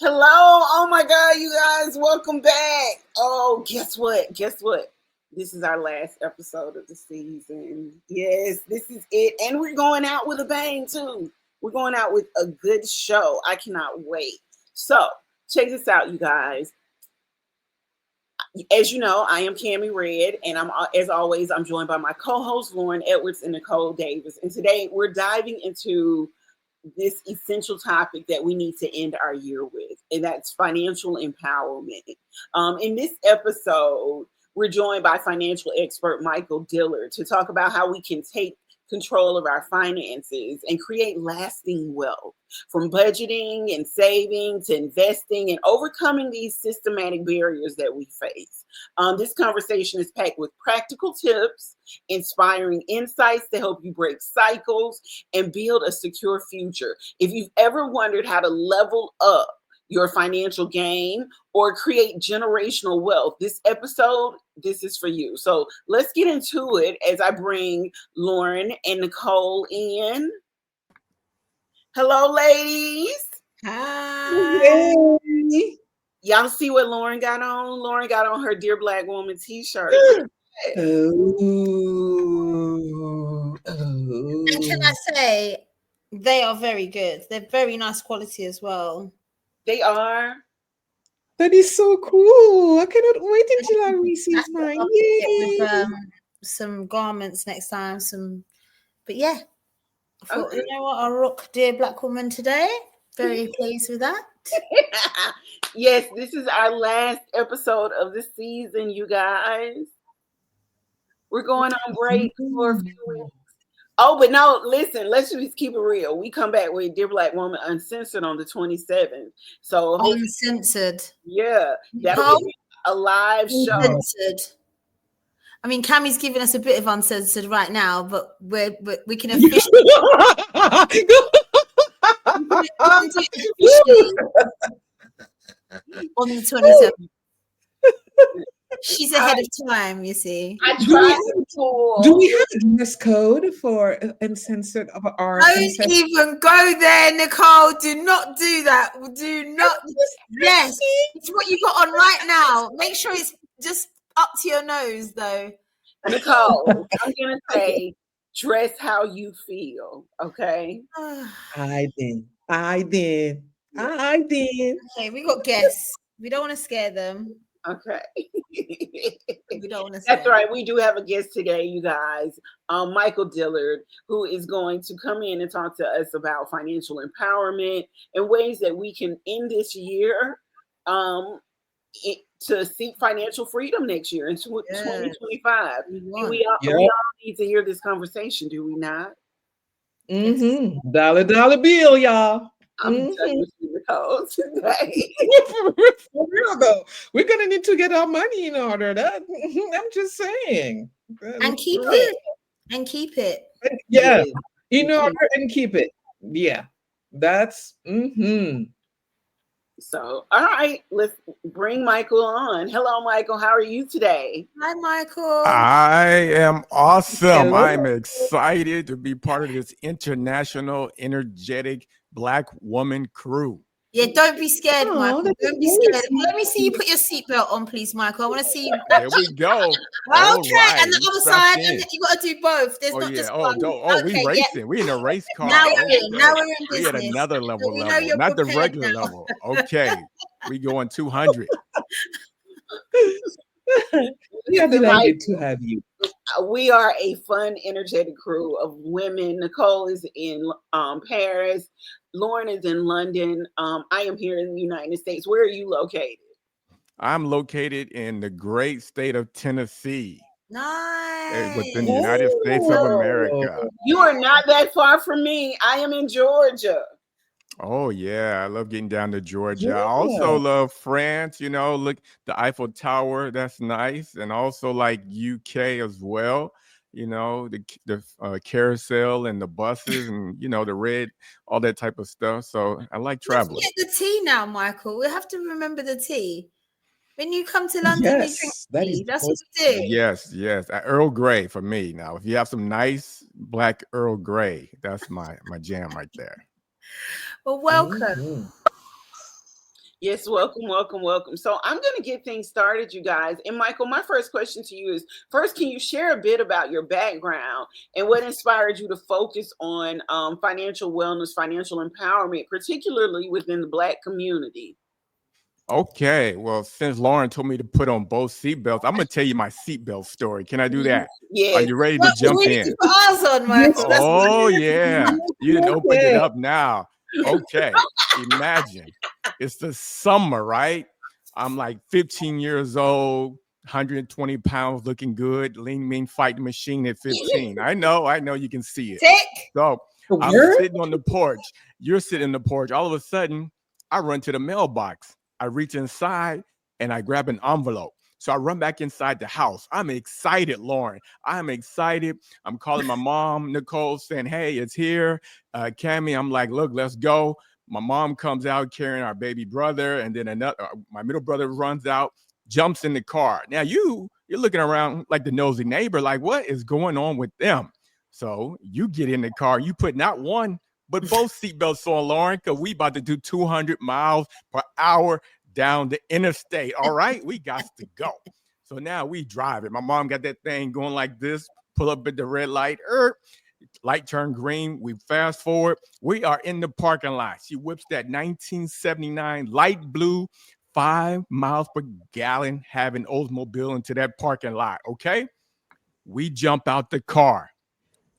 Hello. Oh my God, you guys, welcome back. Oh, guess what? Guess what? This is our last episode of the season. Yes, this is it. And we're going out with a bang, too. We're going out with a good show. I cannot wait. So, check this out, you guys. As you know, I am Cammie Red, and as always, I'm joined by my co-hosts Lauren Edwards and Nicole Davis. And today we're diving into this essential topic that we need to end our year with, and that's financial empowerment. In this episode, we're joined by financial expert Michael Dillard to talk about how we can take control of our finances and create lasting wealth, from budgeting and saving to investing and overcoming these systematic barriers that we face. This conversation is packed with practical tips, inspiring insights to help you break cycles and build a secure future. If you've ever wondered how to level up your financial game or create generational wealth, this episode, this is for you. So let's get into it as I bring Lauren and Nicole in. Hello, ladies. Hi. Hey. Y'all see what Lauren got on? Lauren got on her Dear Black Woman t-shirt. And can I say, they are very good. They're very nice quality as well. They are. That is so cool. I cannot wait until I receive mine. With some garments next time. But yeah. I thought, you know what? I'll rock Dear Black Woman today. Very pleased with that. Yes, this is our last episode of the season, you guys. We're going on break for a few weeks. Oh, but no, listen, let's just keep it real. We come back with Dear Black Woman Uncensored on the 27th. So Uncensored. Yeah, that'll be a live show. Uncensored. I mean, Cammie's giving us a bit of uncensored right now, but we can officially on the 27th. She's ahead of time, you see. I tried do we have a dress code for uncensored of our? Don't even go there, Nicole. Do not do that. Do not. Yes, it's what you got on right now. Make sure it's just up to your nose, though. Nicole, I'm gonna say, dress how you feel. Okay. I did. Okay, we got guests. We don't want to scare them. Okay. We don't want to. That's right. We do have a guest today, you guys. Michael Dillard, who is going to come in and talk to us about financial empowerment and ways that we can end this year to seek financial freedom next year in 2025. We all need to hear this conversation, do we not? Mm-hmm. $1 bill, y'all. I'm touching the codes today. For real though, we're gonna need to get our money in order. I'm just saying. And keep it. And keep it. Yeah, in order and keep it. Yeah, that's. So, all right, let's bring Michael on. Hello, Michael. How are you today? Hi, Michael. I am awesome. Hello. I'm excited to be part of this international, energetic Black woman crew. Yeah, don't be scared, Michael. Don't be scared. nice. Let me see you put your seatbelt on, please, Michael. I want to see you. There we go. Okay, right. and the other side, and you got to do both. There's not just one. We racing. We in a race car. Now we're in. Now we're in business. We at another level, we know you're not the prepared regular now. level. Okay, we going 200. We are delighted to have you. We are a fun, energetic crew of women. Nicole is in Paris. Lauren is in London. I am here in the United States. Where are you located? I'm located in the great state of Tennessee. Nice. Within the United States of America. You are not that far from me. I am in Georgia. Oh yeah, I love getting down to Georgia. Yeah. I also love France, look, the Eiffel Tower, that's nice. And also like UK as well, the carousel and the buses and, the red, all that type of stuff. So I like traveling. Let's get the tea now, Michael. We have to remember the tea. When you come to London, you drink tea. That's what we do. Yes. Earl Grey for me. Now, if you have some nice black Earl Grey, that's my jam right there. Well, welcome. Yes, welcome. So I'm going to get things started, you guys. And Michael, my first question to you is, first, can you share a bit about your background and what inspired you to focus on financial wellness, financial empowerment, particularly within the Black community? Okay, well, since Lauren told me to put on both seatbelts, I'm gonna tell you my seatbelt story. Can I do that? Are Yes. you ready to Well, jump we need in? to put ours on, Michael. That's Oh yeah, you didn't open it Okay. up now. Okay, imagine it's the summer, right? I'm like 15 years old, 120 pounds, looking good, lean, mean, fighting machine at 15. I know, you can see it. tick. So I'm Where? sitting on the porch. You're sitting on the porch. All of a sudden, I run to the mailbox. I reach inside and I grab an envelope. So I run back inside the house. I'm excited, Lauren. I'm excited. I'm calling my mom, Nicole, saying, hey, it's here. Cammie, I'm like, look, let's go. My mom comes out carrying our baby brother. And then my middle brother runs out, jumps in the car. Now you're looking around like the nosy neighbor, like, what is going on with them? So you get in the car, you put not one, but both seatbelts on, Lauren, because we about to do 200 miles per hour down the interstate. All right, we got to go. So now we drive it. My mom got that thing going like this, pull up at the red light, light turn green. We fast forward. We are in the parking lot. She whips that 1979 light blue 5 miles per gallon having Oldsmobile into that parking lot. Okay, we jump out the car.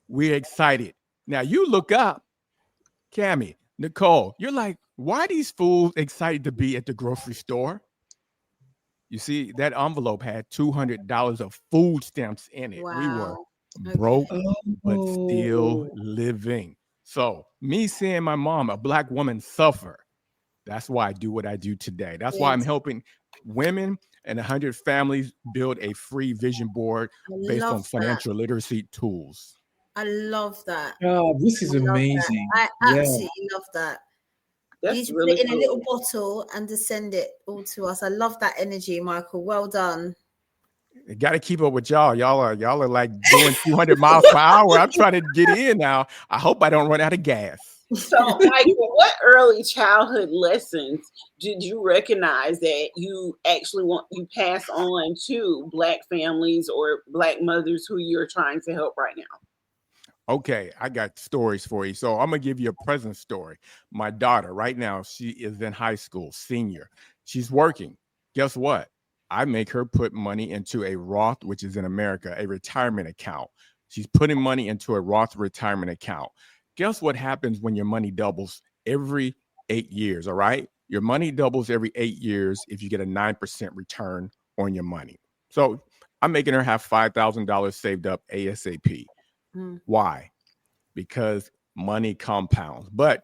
We're excited. Now you look up, Cammie, Nicole, you're like, why are these fools excited to be at the grocery store? You see, that envelope had $200 of food stamps in it. Wow. We were broke, but still Oh. living. So me seeing my mom, a Black woman, suffer, that's why I do what I do today. That's why I'm Yes. helping women and 100 families build a free vision board based on love that. financial literacy tools. I love that. Oh, this is I love that. amazing. I Yeah. absolutely love that. You That's just really put it in a cool. little bottle and just send it all to us. I love that energy, Michael. Well done. Got to keep up with y'all. Y'all are like doing 200 miles per hour. I'm trying to get in now. I hope I don't run out of gas. So, Michael, what early childhood lessons did you recognize that you actually you pass on to Black families or Black mothers who you're trying to help right now? Okay, I got stories for you. So I'm going to give you a present story. My daughter right now, she is in high school, senior. She's working. Guess what? I make her put money into a Roth, which is in America, a retirement account. She's putting money into a Roth retirement account. Guess what happens when your money doubles every 8 years, all right? Your money doubles every 8 years if you get a 9% return on your money. So I'm making her have $5,000 saved up ASAP. Why? Because money compounds. But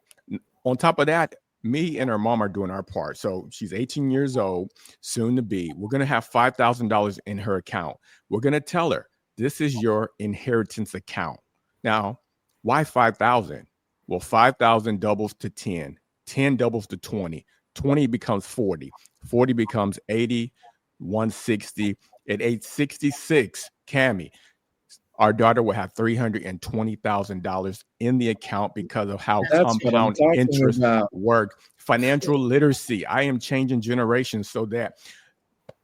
on top of that, me and her mom are doing our part. So she's 18 years old, soon to be. We're going to have $5,000 in her account. We're going to tell her, this is your inheritance account. Now, why 5,000? Well, 5,000 doubles to 10. 10 doubles to 20. 20 becomes 40. 40 becomes 80, 160. At age 66, Cammie, our daughter will have $320,000 in the account because of how compound interest work. Financial literacy. I am changing generations so that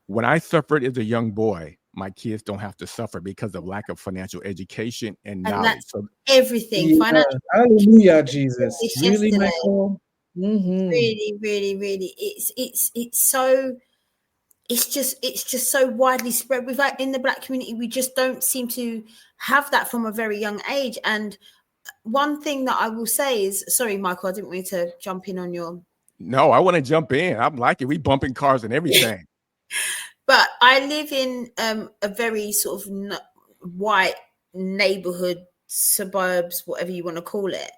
when I suffered as a young boy, my kids don't have to suffer because of lack of financial education and knowledge. That's so everything. Yeah. Financial. Hallelujah, Jesus. It's Really, yesterday. Michael? Mm-hmm. Really, really, really. It's so. It's just so widely spread. We've like in the Black community, we just don't seem to have that from a very young age. And one thing that I will say is, sorry, Michael, I didn't want you to jump in on your. No, I want to jump in. I'm like it. We bumping cars and everything. But I live in a very sort of white neighborhood, suburbs, whatever you want to call it.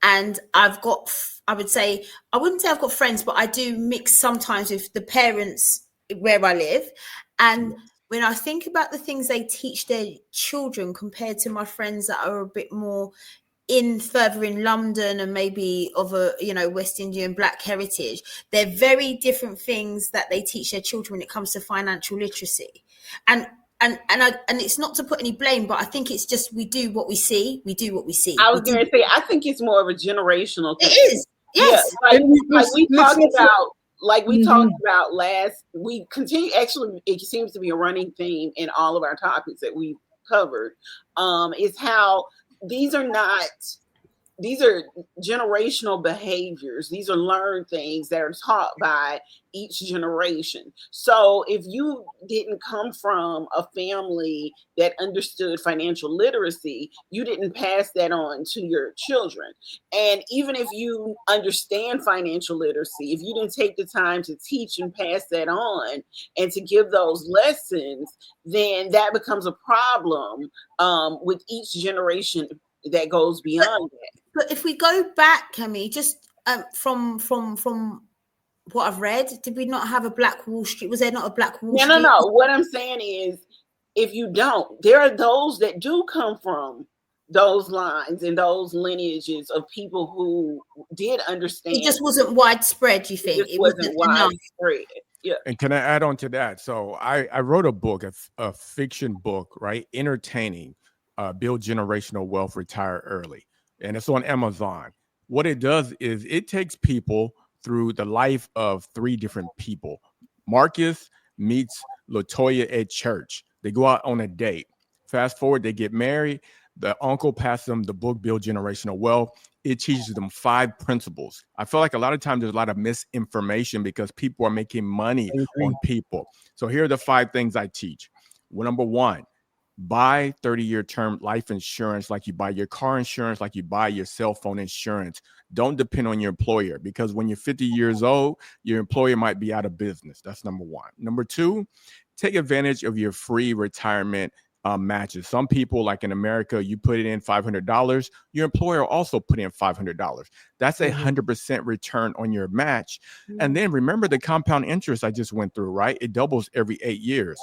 And I've got, I wouldn't say I've got friends, but I do mix sometimes with the parents where I live. And when I think about the things they teach their children compared to my friends that are a bit more further in London and maybe of a West Indian Black heritage, they're very different things that they teach their children when it comes to financial literacy. And it's not to put any blame, but I think it's just we do what we see. I was going to say, I think it's more of a generational thing. It is. Yes. Yeah, like we talked about like we talked about we continue, actually, it seems to be a running theme in all of our topics that we've covered, is how these are generational behaviors. These are learned things that are taught by each generation. So if you didn't come from a family that understood financial literacy, you didn't pass that on to your children. And even if you understand financial literacy, if you didn't take the time to teach and pass that on and to give those lessons, then that becomes a problem with each generation that goes beyond that. But if we go back, Kemi, just from what I've read, did we not have a Black Wall Street? Was there not a Black Wall Street? No. What I'm saying is, if you don't, there are those that do come from those lines and those lineages of people who did understand. It just wasn't widespread, you think? It wasn't widespread. Yeah. And can I add on to that? So I wrote a book, a fiction book, right? Entertaining, Build Generational Wealth, Retire Early. And it's on Amazon. What it does is it takes people through the life of three different people. Marcus meets LaToya at church. They go out on a date. Fast forward, they get married. The uncle passes them the book, Build Generational Wealth. It teaches them 5 principles. I feel like a lot of times there's a lot of misinformation because people are making money on people. So here are the 5 things I teach. Well, number 1, buy 30-year term life insurance like you buy your car insurance, like you buy your cell phone insurance. Don't depend on your employer, because when you're 50 years old, your employer might be out of business. That's number 1. Number 2, take advantage of your free retirement matches. Some people, like in America, you put it in $500, your employer also put in $500. That's 100% return on your match. And then remember the compound interest I just went through, right? It doubles every 8 years.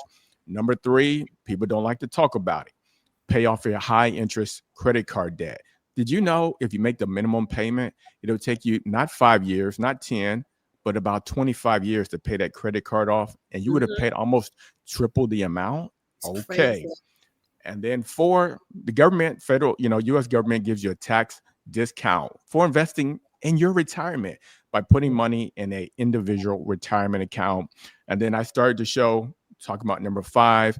Number 3, people don't like to talk about it. Pay off your high interest credit card debt. Did you know if you make the minimum payment, it'll take you not 5 years, not 10, but about 25 years to pay that credit card off, and you would have paid almost triple the amount? It's okay. crazy. And then 4, the government, federal, U.S. government gives you a tax discount for investing in your retirement by putting money in an individual retirement account. And then I started to talk about number 5,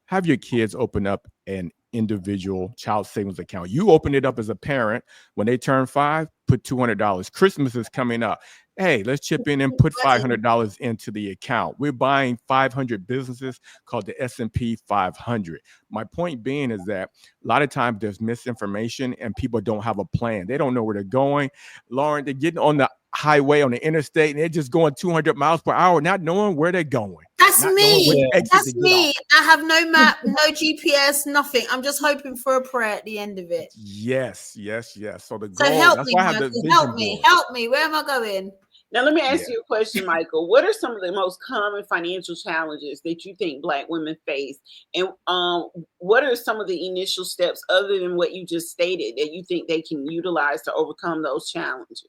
have your kids open up an individual child savings account. You open it up as a parent. When they turn 5, put $200. Christmas is coming up. Hey, let's chip in and put $500 into the account. We're buying 500 businesses called the S&P 500. My point being is that a lot of times there's misinformation and people don't have a plan. They don't know where they're going. Lauren, they're getting on the highway, on the interstate, and they're just going 200 miles per hour, not knowing where they're going. That's me. That's me. I have no map, no GPS, nothing. I'm just hoping for a prayer at the end of it. Yes. So the goal. So help me, Michael. Help me. Where am I going? Now, let me ask you a question, Michael. What are some of the most common financial challenges that you think Black women face? And what are some of the initial steps, other than what you just stated, that you think they can utilize to overcome those challenges?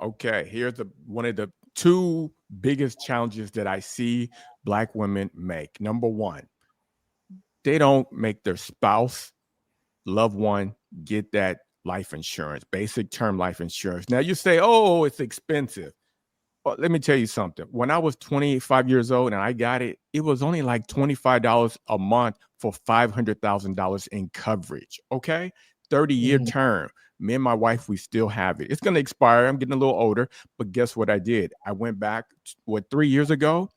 Okay, here's one of the 2 biggest challenges that I see Black women make. Number 1, they don't make their spouse, loved one, get that life insurance, basic term life insurance. Now you say, oh, it's expensive. Well, let me tell you something. When I was 25 years old and I got it, it was only like $25 a month for $500,000 in coverage. Okay, 30-year term. Me and my wife, we still have it. It's going to expire. I'm getting a little older, but guess what I did? I went back, 3 years ago,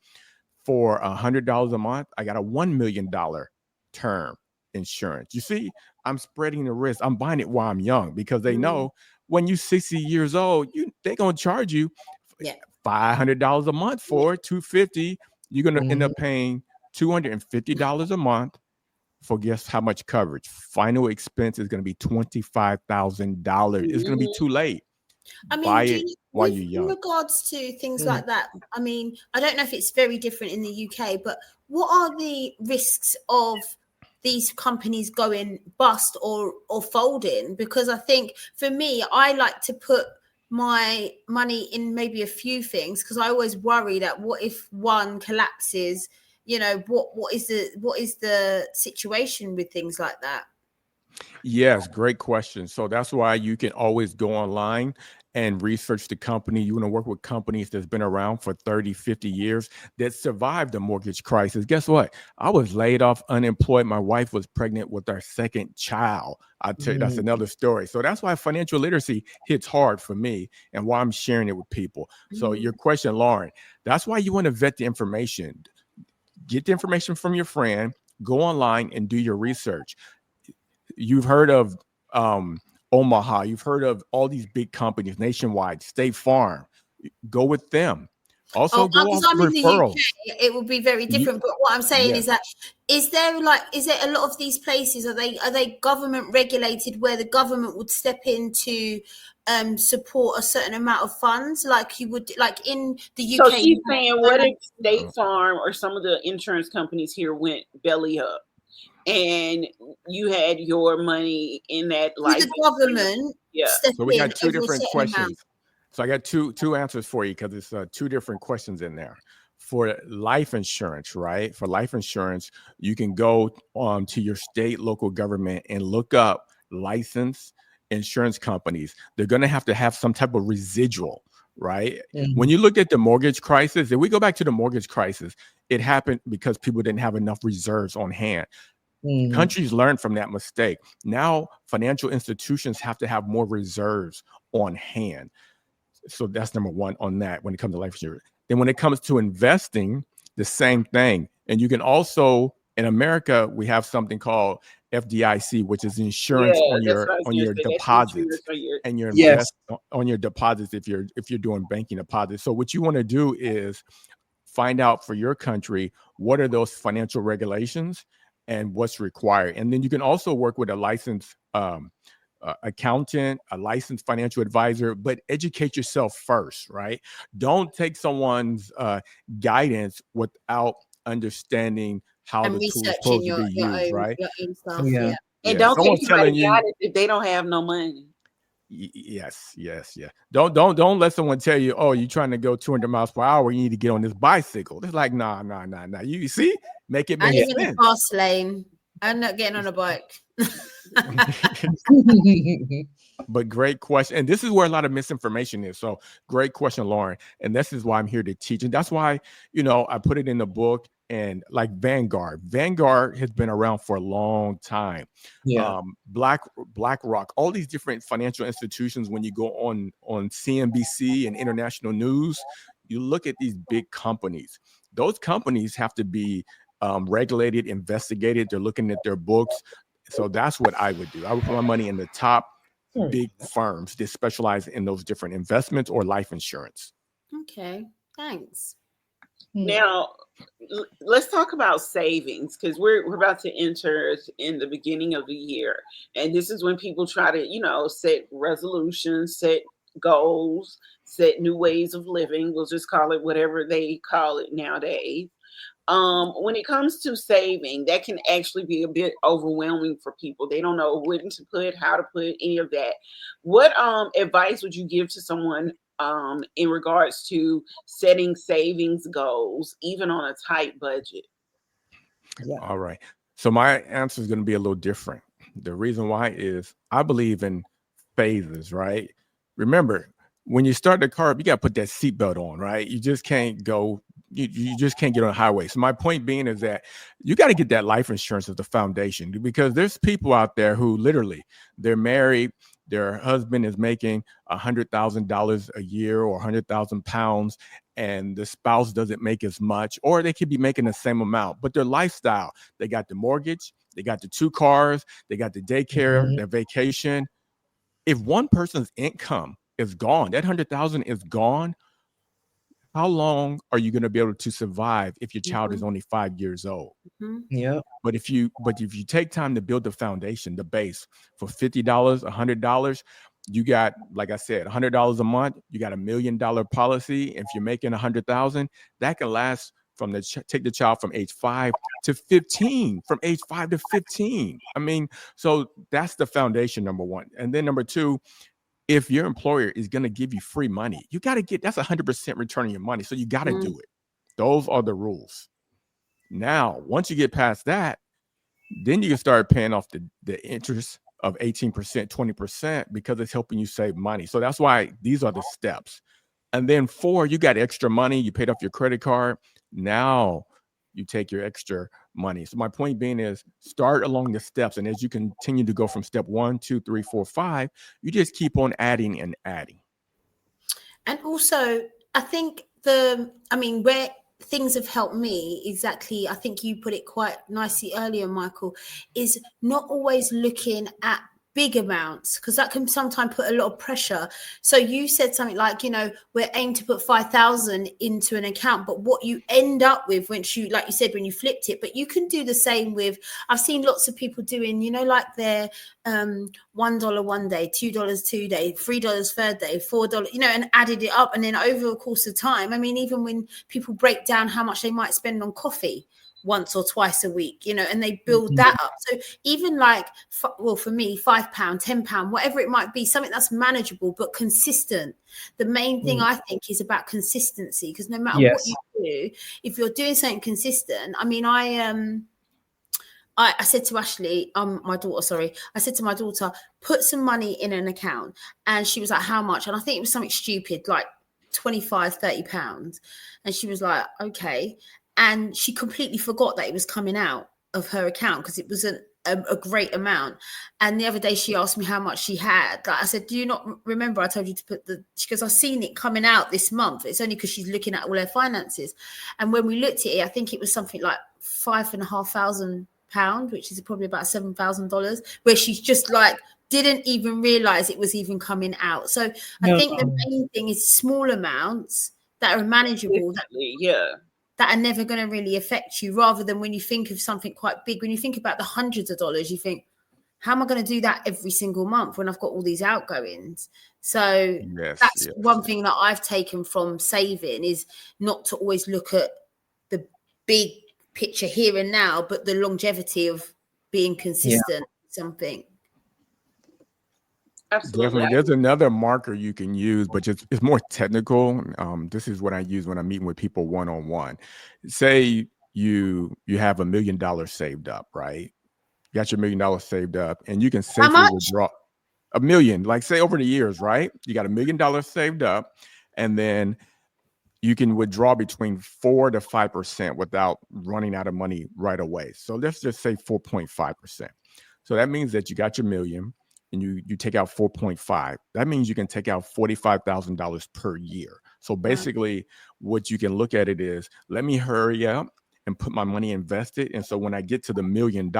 for $100 a month. I got a $1 million term insurance. You see, I'm spreading the risk. I'm buying it while I'm young, because they know when you're 60 years old, they're going to charge you $500 a month for it, $250. You're going to end up paying $250 a month for guess how much coverage. Final expense is going to be $25,000. It's going to be too late. I mean, buy it while you're young. In regards to things like that, I mean, I don't know if it's very different in the UK, but what are the risks of these companies going bust or folding? Because I think for me, I like to put my money in maybe a few things, because I always worry that what if one collapses? What is the situation with things like that? Yes, great question. So that's why you can always go online and research the company. You want to work with companies that's been around for 30, 50 years that survived the mortgage crisis. Guess what? I was laid off, unemployed. My wife was pregnant with our second child. I'll tell you, that's another story. So that's why financial literacy hits hard for me and why I'm sharing it with people. So your question, Lauren, that's why you want to vet the information. Get the information from your friend, go online and do your research. You've heard of Omaha. You've heard of all these big companies nationwide, State Farm. Go with them. Also, go off I'm in the referrals. UK, it will be very different. But what I'm saying is that is there a lot of these places, are they government regulated where the government would step in to support a certain amount of funds like you would like in the UK? So she's saying, what if State Farm or some of the insurance companies here went belly up and you had your money in that life? The government So we got two different questions. So I got two answers for you because it's two different questions in there. For life insurance, right? For life insurance, you can go to your state, local government and look up licensed insurance companies. They're going to have some type of residual, right? When you look at the mortgage crisis, if we go back to the mortgage crisis, it happened because people didn't have enough reserves on hand. Countries learned from that mistake. Now, financial institutions have to have more reserves on hand. So that's number one on that when it comes to life insurance. Then when it comes to investing, the same thing. And you can also, in America, we have something called FDIC, which is insurance on your deposits and your invest on your deposits if you're doing banking deposits. So what you want to do is find out for your country, what are those financial regulations and what's required. And then you can also work with a licensed accountant, a licensed financial advisor, but educate yourself first, right? Don't take someone's guidance without understanding how the tool is supposed to be used, right? And don't take anybody guidance if they don't have no money. Yes. Don't let someone tell you, oh, you're trying to go 200 miles per hour. You need to get on this bicycle. It's like, nah. You see, make it make sense. I'm in the fast lane. I'm not getting on a bike. But great question. And this is where a lot of misinformation is. So great question, Lauren. And this is why I'm here to teach. And that's why, I put it in the book. And like Vanguard has been around for a long time. BlackRock, all these different financial institutions. When you go on CNBC and international news, you look at these big companies. Those companies have to be regulated, investigated. They're looking at their books. So that's what I would do. I would put my money in the top big firms that specialize in those different investments or life insurance. Okay, thanks. Now, let's talk about savings because we're about to enter in the beginning of the year. And this is when people try to, set resolutions, set goals, set new ways of living. We'll just call it whatever they call it nowadays. When it comes to saving, that can actually be a bit overwhelming for people. They don't know when to put, how to put, any of that. What advice would you give to someone in regards to setting savings goals, even on a tight budget? All right. So my answer is going to be a little different. The reason why is I believe in phases, right? Remember, when you start the car, you got to put that seatbelt on, right? You just can't go. You just can't get on the highway. So my point being is that you got to get that life insurance as the foundation, because there's people out there who literally they're married. Their husband is making $100,000 a year or 100,000 pounds, and the spouse doesn't make as much, or they could be making the same amount, but their lifestyle, they got the mortgage, they got the 2 cars, they got the daycare, their vacation. If one person's income is gone, that 100,000 is gone. How long are you going to be able to survive if your child is only 5 years old? But if you take time to build the foundation, the base for $50, $100, you got, like I said, $100 a month. You got $1 million policy. If you're making 100,000, that can last from take the child from age 5 to 15, from age 5 to 15. I mean, so that's the foundation, number one. And then number two, if your employer is going to give you free money, you got to that's 100% return on your money. So you got to do it. Those are the rules. Now, once you get past that, then you can start paying off the interest of 18%, 20% because it's helping you save money. So that's why these are the steps. And then 4, you got extra money, you paid off your credit card. Now you take your extra money. So my point being is start along the steps. And as you continue to go from step 1, 2, 3, 4, 5, you just keep on adding and adding. And also, I think where things have helped me exactly, I think you put it quite nicely earlier, Michael, is not always looking at big amounts, because that can sometimes put a lot of pressure. So you said something like, we're aimed to put 5,000 into an account, but what you end up with once you, like you said, when you flipped it, but you can do the same with, I've seen lots of people doing, like their $1 one day, $2 2 day, $3 third day, $4, and added it up. And then over the course of time, even when people break down how much they might spend on coffee once or twice a week, and they build that up. So even for me, £5, £10, whatever it might be, something that's manageable but consistent. The main thing I think is about consistency, because no matter what you do, if you're doing something consistent, I said to Ashley, my daughter, I said to my daughter, put some money in an account. And she was like, how much? And I think it was something stupid, like £25, £30. And she was like, okay. And she completely forgot that it was coming out of her account because it wasn't a great amount. And the other day she asked me how much she had. Like I said, do you not remember I told you to put she goes, I've seen it coming out this month. It's only because she's looking at all her finances. And when we looked at it, I think it was something like £5,500, which is probably about $7,000, where she's just like, didn't even realize it was even coming out. So I think the main thing is small amounts that are manageable. That are never going to really affect you, rather than when you think of something quite big, when you think about the hundreds of dollars, you think, how am I going to do that every single month when I've got all these outgoings? So that's one thing that I've taken from saving, is not to always look at the big picture here and now, but the longevity of being consistent with something. Absolutely. Definitely. There's another marker you can use, but it's more technical. This is what I use when I'm meeting with people one-on-one. Say you have $1 million saved up, right? You got your $1 million saved up, and you can safely withdraw $1 million, like say over the years, right? You got $1 million saved up, and then you can withdraw between 4 to 5% without running out of money right away. So let's just say 4.5%. So that means that you got your $1 million, and you take out 4.5, that means you can take out $45,000 per year. So basically what you can look at it is, let me hurry up and put my money invested. And so when I get to the $1 million,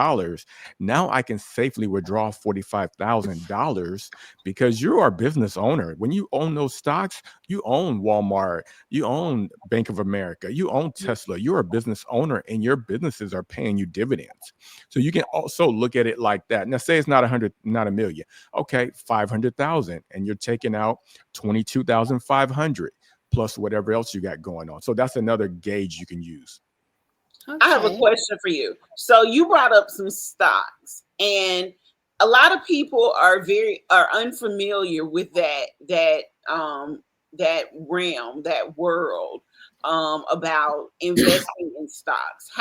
now I can safely withdraw $45,000 because you are a business owner. When you own those stocks, you own Walmart, you own Bank of America, you own Tesla. You're a business owner and your businesses are paying you dividends. So you can also look at it like that. Now say it's not $1 million. Okay, 500,000, and you're taking out 22,500 plus whatever else you got going on. So that's another gauge you can use. Okay. I have a question for you. So you brought up some stocks, and a lot of people are unfamiliar with that realm, that world about investing in stocks.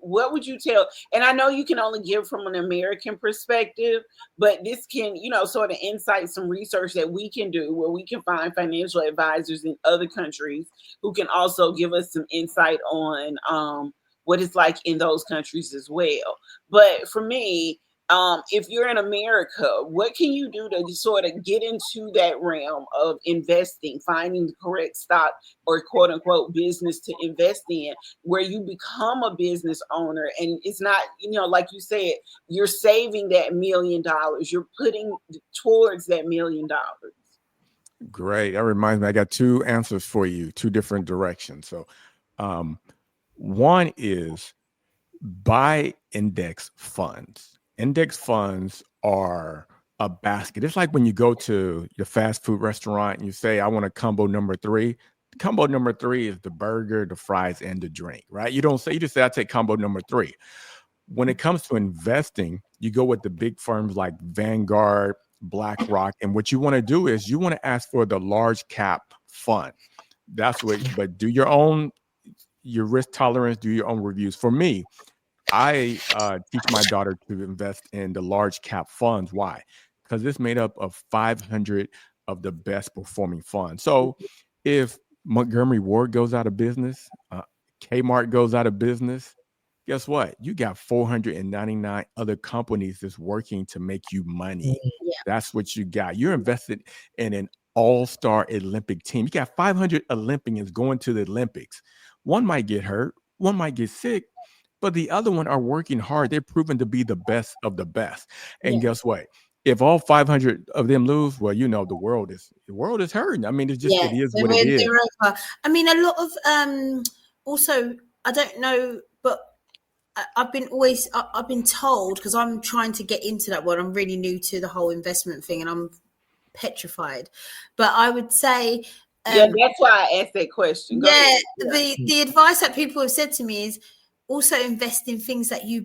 What would you tell? And I know you can only give from an American perspective, but this can, sort of insight some research that we can do where we can find financial advisors in other countries who can also give us some insight on what it's like in those countries as well. But for me, if you're in America, what can you do to sort of get into that realm of investing, finding the correct stock or quote unquote business to invest in, where you become a business owner? And it's not, like you said, you're saving that $1 million, you're putting towards that $1 million. Great. That reminds me, I got 2 answers for you, 2 different directions. So, one is buy index funds. Index funds are a basket. It's like when you go to your fast food restaurant and you say, I want a combo number 3. Combo number 3 is the burger, the fries, and the drink, right? You just say, I take combo number 3. When it comes to investing, you go with the big firms like Vanguard, BlackRock. And what you want to do is you want to ask for the large cap fund. But do your risk tolerance, do your own reviews. For me, I teach my daughter to invest in the large cap funds. Why? Because it's made up of 500 of the best performing funds. So if Montgomery Ward goes out of business, Kmart goes out of business, guess what? You got 499 other companies that's working to make you money. Yeah. That's what you got. You're invested in an all-star Olympic team. You got 500 Olympians going to the Olympics. One might get hurt, one might get sick, but the other one are working hard. They're proven to be the best of the best. And Yeah. guess what? If all 500 of them lose, well, you know, the world is hurting. I mean, it is what it is. Over. I mean, a lot of also, I don't know, but I've been told, because I'm trying to get into that world. I'm really new to the whole investment thing, and I'm petrified. But I would say, that's why I asked that question. Go ahead. the advice that people have said to me is also invest in things that you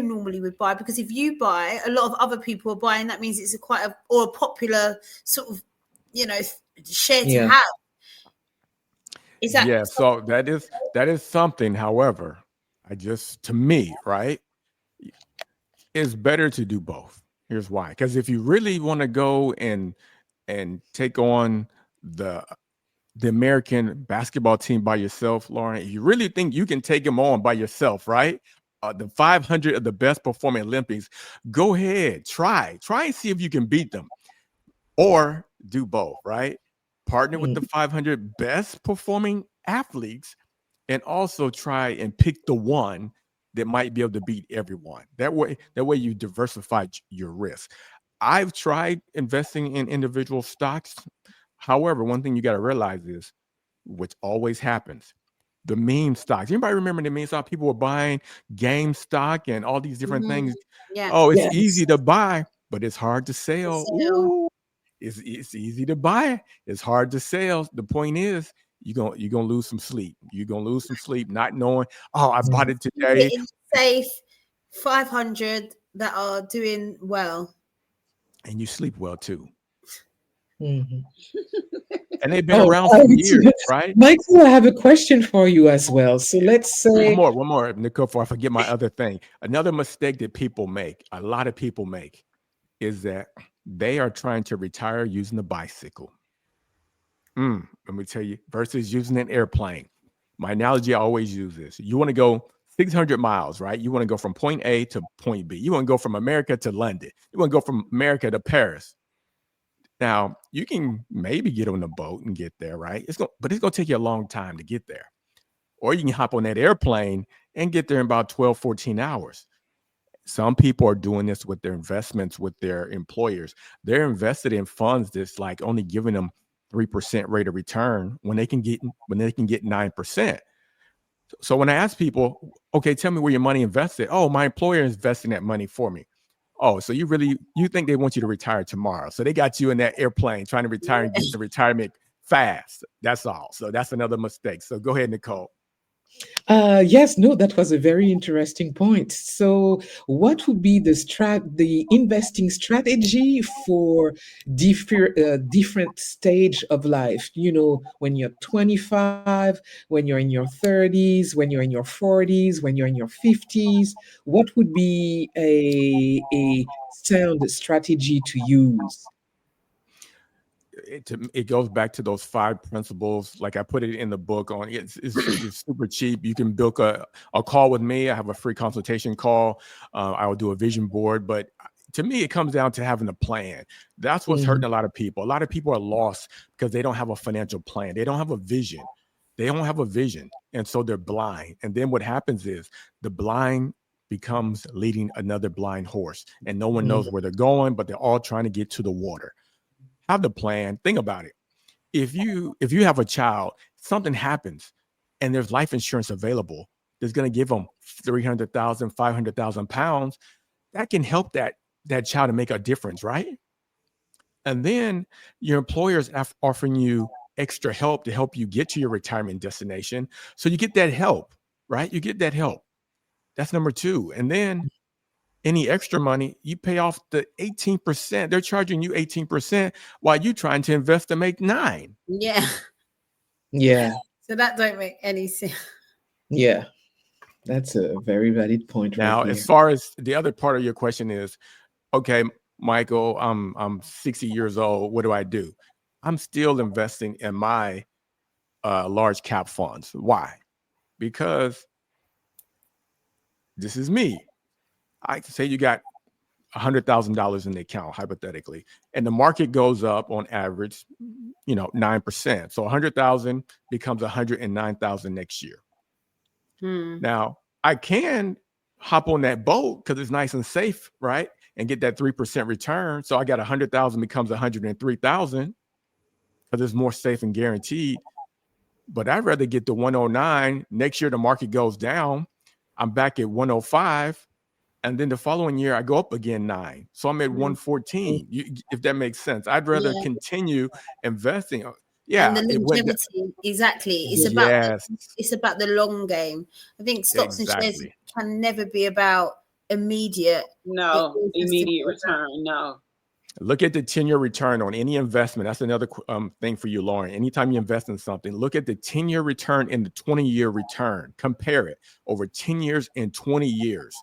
normally would buy, because if you buy, a lot of other people are buying. That means it's a popular sort of, share to have. Is that So that is something. However, to me, right, it's better to do both. Here's why. Because if you really want to go and take on the American basketball team by yourself, Lauren, you really think you can take them on by yourself, right? The 500 of the best performing Olympics, go ahead, try and see if you can beat them, or do both, right? Partner with the 500 best performing athletes, and also try and pick the one that might be able to beat everyone. That way you diversify your risk. I've tried investing in individual stocks. However, one thing you got to realize is, which always happens, the meme stocks. Anybody remember the meme stock? People were buying GameStop and all these different things. Yeah. Oh, it's easy to buy, but it's hard to sell. Ooh. It's easy to buy. It's hard to sell. The point is, you're gonna lose some sleep. You're gonna lose some sleep not knowing, I bought it today. Safe 500 that are doing well. And you sleep well too. Mm-hmm. And they've been around for years, right? Michael, I have a question for you as well. So let's say one more, Nicole, before I forget my other thing. Another mistake that a lot of people make, is that they are trying to retire using a bicycle. Let me tell you, versus using an airplane. My analogy I always use is, you want to go 600 miles, right? You want to go from point A to point B. You want to go from America to London. You want to go from America to Paris. Now, you can maybe get on the boat and get there, right? But it's going to take you a long time to get there. Or you can hop on that airplane and get there in about 12, 14 hours. Some people are doing this with their investments with their employers. They're invested in funds that's like only giving them 3% rate of return when they can get 9%. So when I ask people, okay, tell me where your money invested. Oh, my employer is investing that money for me. Oh, so you think they want you to retire tomorrow? So they got you in that airplane trying to retire and get the retirement fast. That's all. So that's another mistake. So go ahead, Nicole. Yes, no, that was a very interesting point. So, what would be the investing strategy for different stage of life? When you're 25, when you're in your 30s, when you're in your 40s, when you're in your 50s, what would be a sound strategy to use? It goes back to those 5 principles. Like I put it in the book on it's super cheap. You can book a call with me. I have a free consultation call. I will do a vision board, but to me, it comes down to having a plan. That's what's hurting a lot of people. A lot of people are lost because they don't have a financial plan. They don't have a vision. And so they're blind. And then what happens is the blind becomes leading another blind horse, and no one knows where they're going, but they're all trying to get to the water. Have the plan. Think about it. If you have a child, something happens and there's life insurance available that's going to give them 300,000, 500,000 pounds, that can help that child to make a difference, right? And then your employer is offering you extra help to help you get to your retirement destination. So you get that help, right? You get that help. That's number 2. And then any extra money, you pay off the 18%. They're charging you 18% while you're trying to invest to make 9%. Yeah. Yeah. So that don't make any sense. Yeah. That's a very valid point right Now, as there. far as the other part of your question is, okay, Michael, I'm 60 years old. What do I do? I'm still investing in my large cap funds. Why? Because this is me. I say you got $100,000 in the account, hypothetically, and the market goes up on average, 9%. So 100,000 becomes 109,000 next year. Now, I can hop on that boat because it's nice and safe, right? And get that 3% return. So I got 100,000 becomes 103,000 because it's more safe and guaranteed. But I'd rather get the 109. Next year, the market goes down. I'm back at 105. And then the following year, I go up again 9. So I'm at 114, if that makes sense. I'd rather continue investing. And the It went. longevity, exactly. Yes. It's about the long game. I think stocks and shares can never be about immediate. Immediate return. No. Look at the 10-year return on any investment. That's another thing for you, Lauren. Anytime you invest in something, look at the 10-year return and the 20-year return. Compare it over 10 years and 20 years.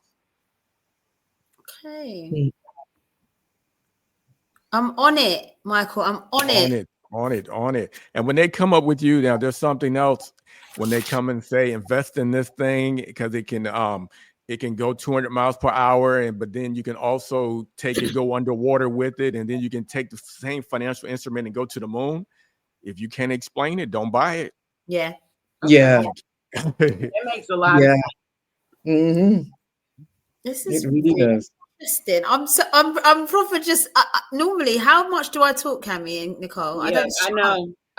Okay. I'm on it, Michael. I'm on it. On it. And when they come up with you, now there's something else. When they come and say invest in this thing because it can go 200 miles per hour, but then you can also go underwater with it, and then you can take the same financial instrument and go to the moon. If you can't explain it, don't buy it. Yeah. Yeah. It makes a lot of sense. Mm-hmm. This is it really does. Interesting. I'm proper just normally. How much do I talk, Cami and Nicole? Yeah,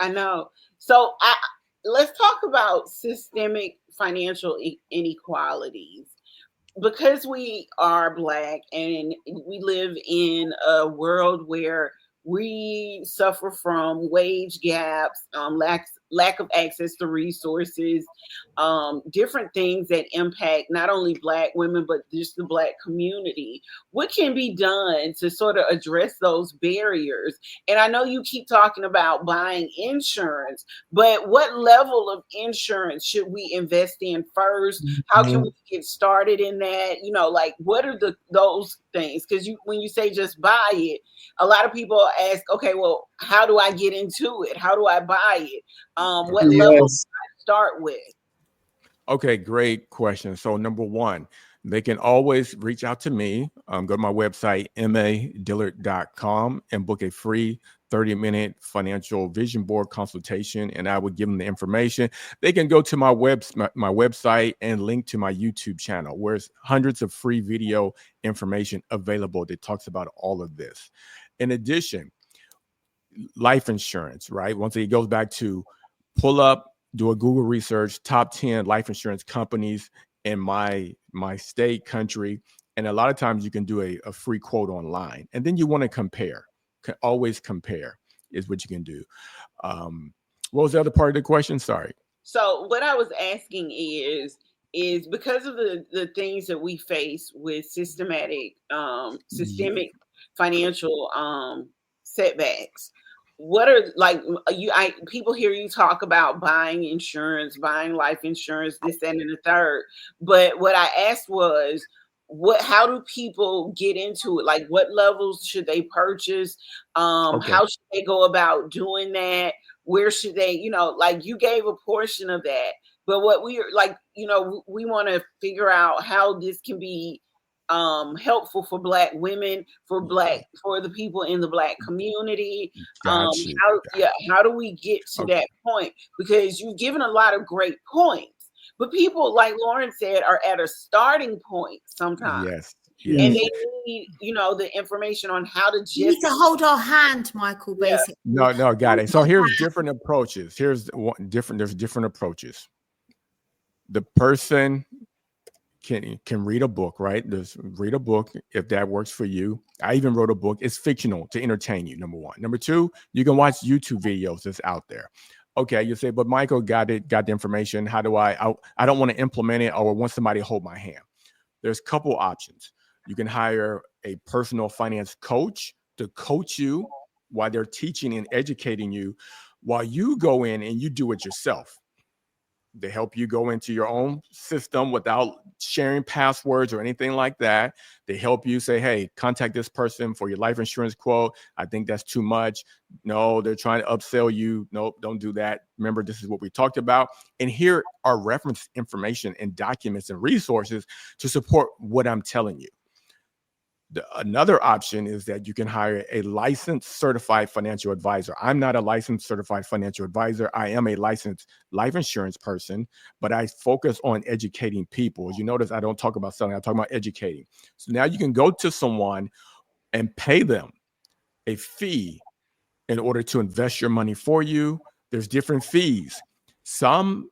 I know. So let's talk about systemic financial inequalities. Because we are Black and we live in a world where we suffer from wage gaps, lack of access to resources, different things that impact not only Black women, but just the Black community. What can be done to sort of address those barriers? And I know you keep talking about buying insurance, but what level of insurance should we invest in first? How can we get started in that? What are those things? Because when you say just buy it, a lot of people ask, okay, well, how do I get into it? How do I buy it? What level do I start with? Okay, great question. So number one, they can always reach out to me. Go to my website, madillard.com, and book a free 30-minute financial vision board consultation, and I would give them the information. They can go to my website and link to my YouTube channel, where there's hundreds of free video information available that talks about all of this. In addition, life insurance, right? Once it goes back to pull up, do a Google research, top 10 life insurance companies in my state, country. And a lot of times you can do a free quote online. And then you want to compare. Always compare is what you can do. What was the other part of the question? Sorry. So what I was asking is because of the things that we face with systemic financial setbacks, what are people hear you talk about buying insurance, buying life insurance, this, that, and the third. But what I asked was, how do people get into it? Like, what levels should they purchase? How should they go about doing that? Where should they, you gave a portion of that, but what we are we want to figure out how this can be helpful for Black women, for the people in the Black community. How do we get to that point? Because you've given a lot of great points, but people, like Lauren said, are at a starting point sometimes. Yes. And they need, the information on how to You need to hold our hand, Michael, basically. No, got it. So here's different approaches. There's different approaches. The person can read a book, right? Read a book if that works for you. I even wrote a book. It's fictional to entertain you, number one. Number two, you can watch YouTube videos that's out there. Okay, you say, but Michael got the information. How do I don't want to implement it or want somebody to hold my hand. There's a couple options. You can hire a personal finance coach to coach you while they're teaching and educating you, while you go in and you do it yourself. They help you go into your own system without sharing passwords or anything like that. They help you say, hey, contact this person for your life insurance quote. I think that's too much. No, they're trying to upsell you. Nope, don't do that. Remember, this is what we talked about. And here are reference information and documents and resources to support what I'm telling you. Another option is that you can hire a licensed certified financial advisor. I'm not a licensed certified financial advisor. I am a licensed life insurance person, but I focus on educating people. As you notice, I don't talk about selling, I talk about educating. So now you can go to someone and pay them a fee in order to invest your money for you. There's different fees. Some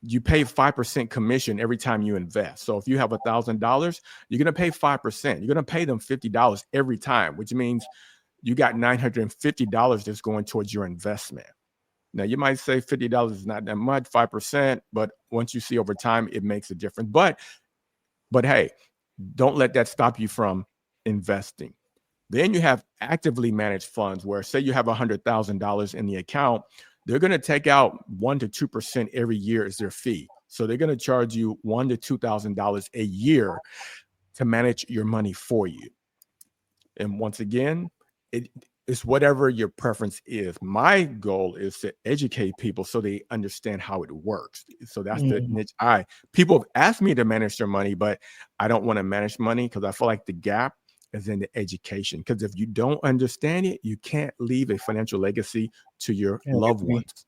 you pay 5% commission every time you invest. So if you have $1,000, you're going to pay 5%. You're going to pay them $50 every time, which means you got $950 that's going towards your investment. Now, you might say $50 is not that much, 5%, but once you see over time, it makes a difference. But hey, don't let that stop you from investing. Then you have actively managed funds where, say you have $100,000 in the account, they're going to take out 1 to 2% every year as their fee. So they're going to charge you $1,000 to $2,000 a year to manage your money for you. And once again, it's whatever your preference is. My goal is to educate people so they understand how it works. So that's the niche. People have asked me to manage their money, but I don't want to manage money because I feel like the gap is in the education. Because if you don't understand it, you can't leave a financial legacy to your loved ones.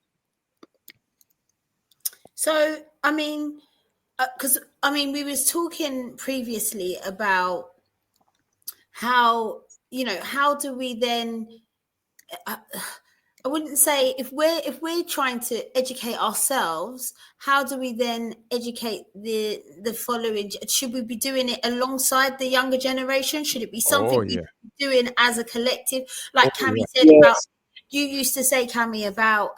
So, I mean, we was talking previously about how, how do we then, I wouldn't say if we're trying to educate ourselves, how do we then educate the following? Should we be doing it alongside the younger generation? Should it be something we're doing as a collective? Like Cami said about, you used to say, Cami, about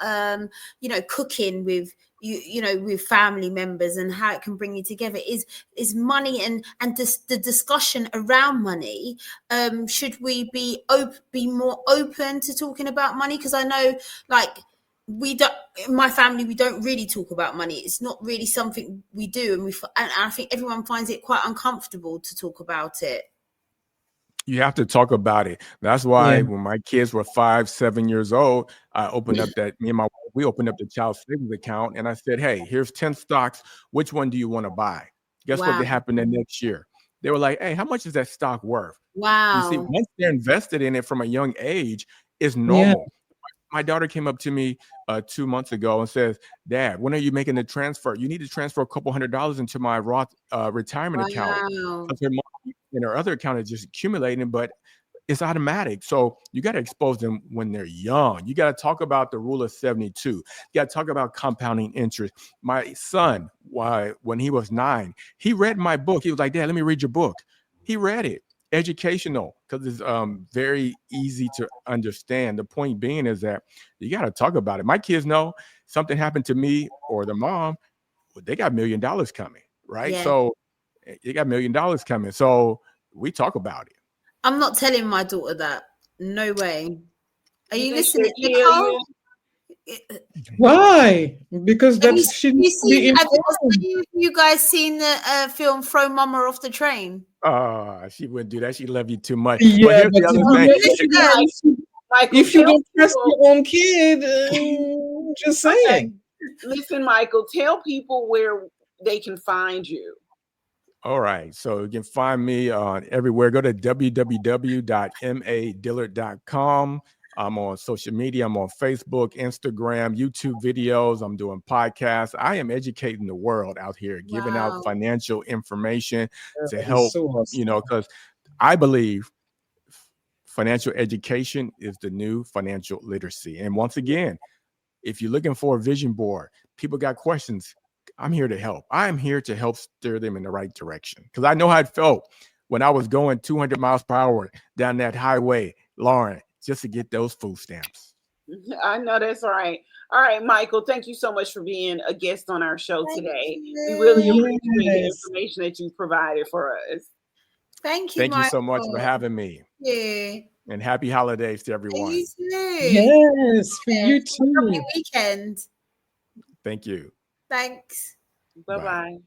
cooking with with family members and how it can bring you together. Is money and the discussion around money. Should we be more open to talking about money? Because I know, like, we don't, in my family, we don't really talk about money. It's not really something we do, and I think everyone finds it quite uncomfortable to talk about it. You have to talk about it. That's why when my kids were 5, 7 years old, I opened up we opened up the child savings account, and I said, hey, here's 10 stocks. Which one do you want to buy? Guess what happened the next year? They were like, hey, how much is that stock worth? Wow. You see, once they're invested in it from a young age, it's normal. My daughter came up to me 2 months ago and says, Dad, when are you making the transfer? You need to transfer a couple $100s into my Roth retirement account. Because her money in her other account is just accumulating, but it's automatic. So you got to expose them when they're young. You got to talk about the rule of 72. You got to talk about compounding interest. My son, when he was 9, he read my book. He was like, Dad, let me read your book. He read it. Educational, because it's very easy to understand. The point being is that you got to talk about it. My kids know something happened to me or the mom, they got $1 million coming, right? Yeah. So you got $1 million coming. So we talk about it. I'm not telling my daughter that. No way. Are you listening, Nicole? Why? Because that's shouldn't be important. Have you guys seen the film Throw Mama Off the Train? She wouldn't do that. She love you too much. Yeah, but here's the other thing. If you don't trust your own kid, just saying. Listen, Michael, tell people where they can find you. All right. So you can find me on everywhere. Go to www.madillard.com. I'm on social media. I'm on Facebook, Instagram, YouTube videos. I'm doing podcasts. I am educating the world out here, giving out financial information to help, because I believe financial education is the new financial literacy. And once again, if you're looking for a vision board, people got questions, I'm here to help. I'm here to help steer them in the right direction, because I know how it felt when I was going 200 miles per hour down that highway, Lauren, just to get those food stamps. I know that's right. All right, Michael, thank you so much for being a guest on our show today. We really appreciate the information that you provided for us. Thank you, Thank you so much for having me. Yeah. And happy holidays to everyone. Yes, for you too. Happy weekend. Thank you. Thanks. Bye-bye.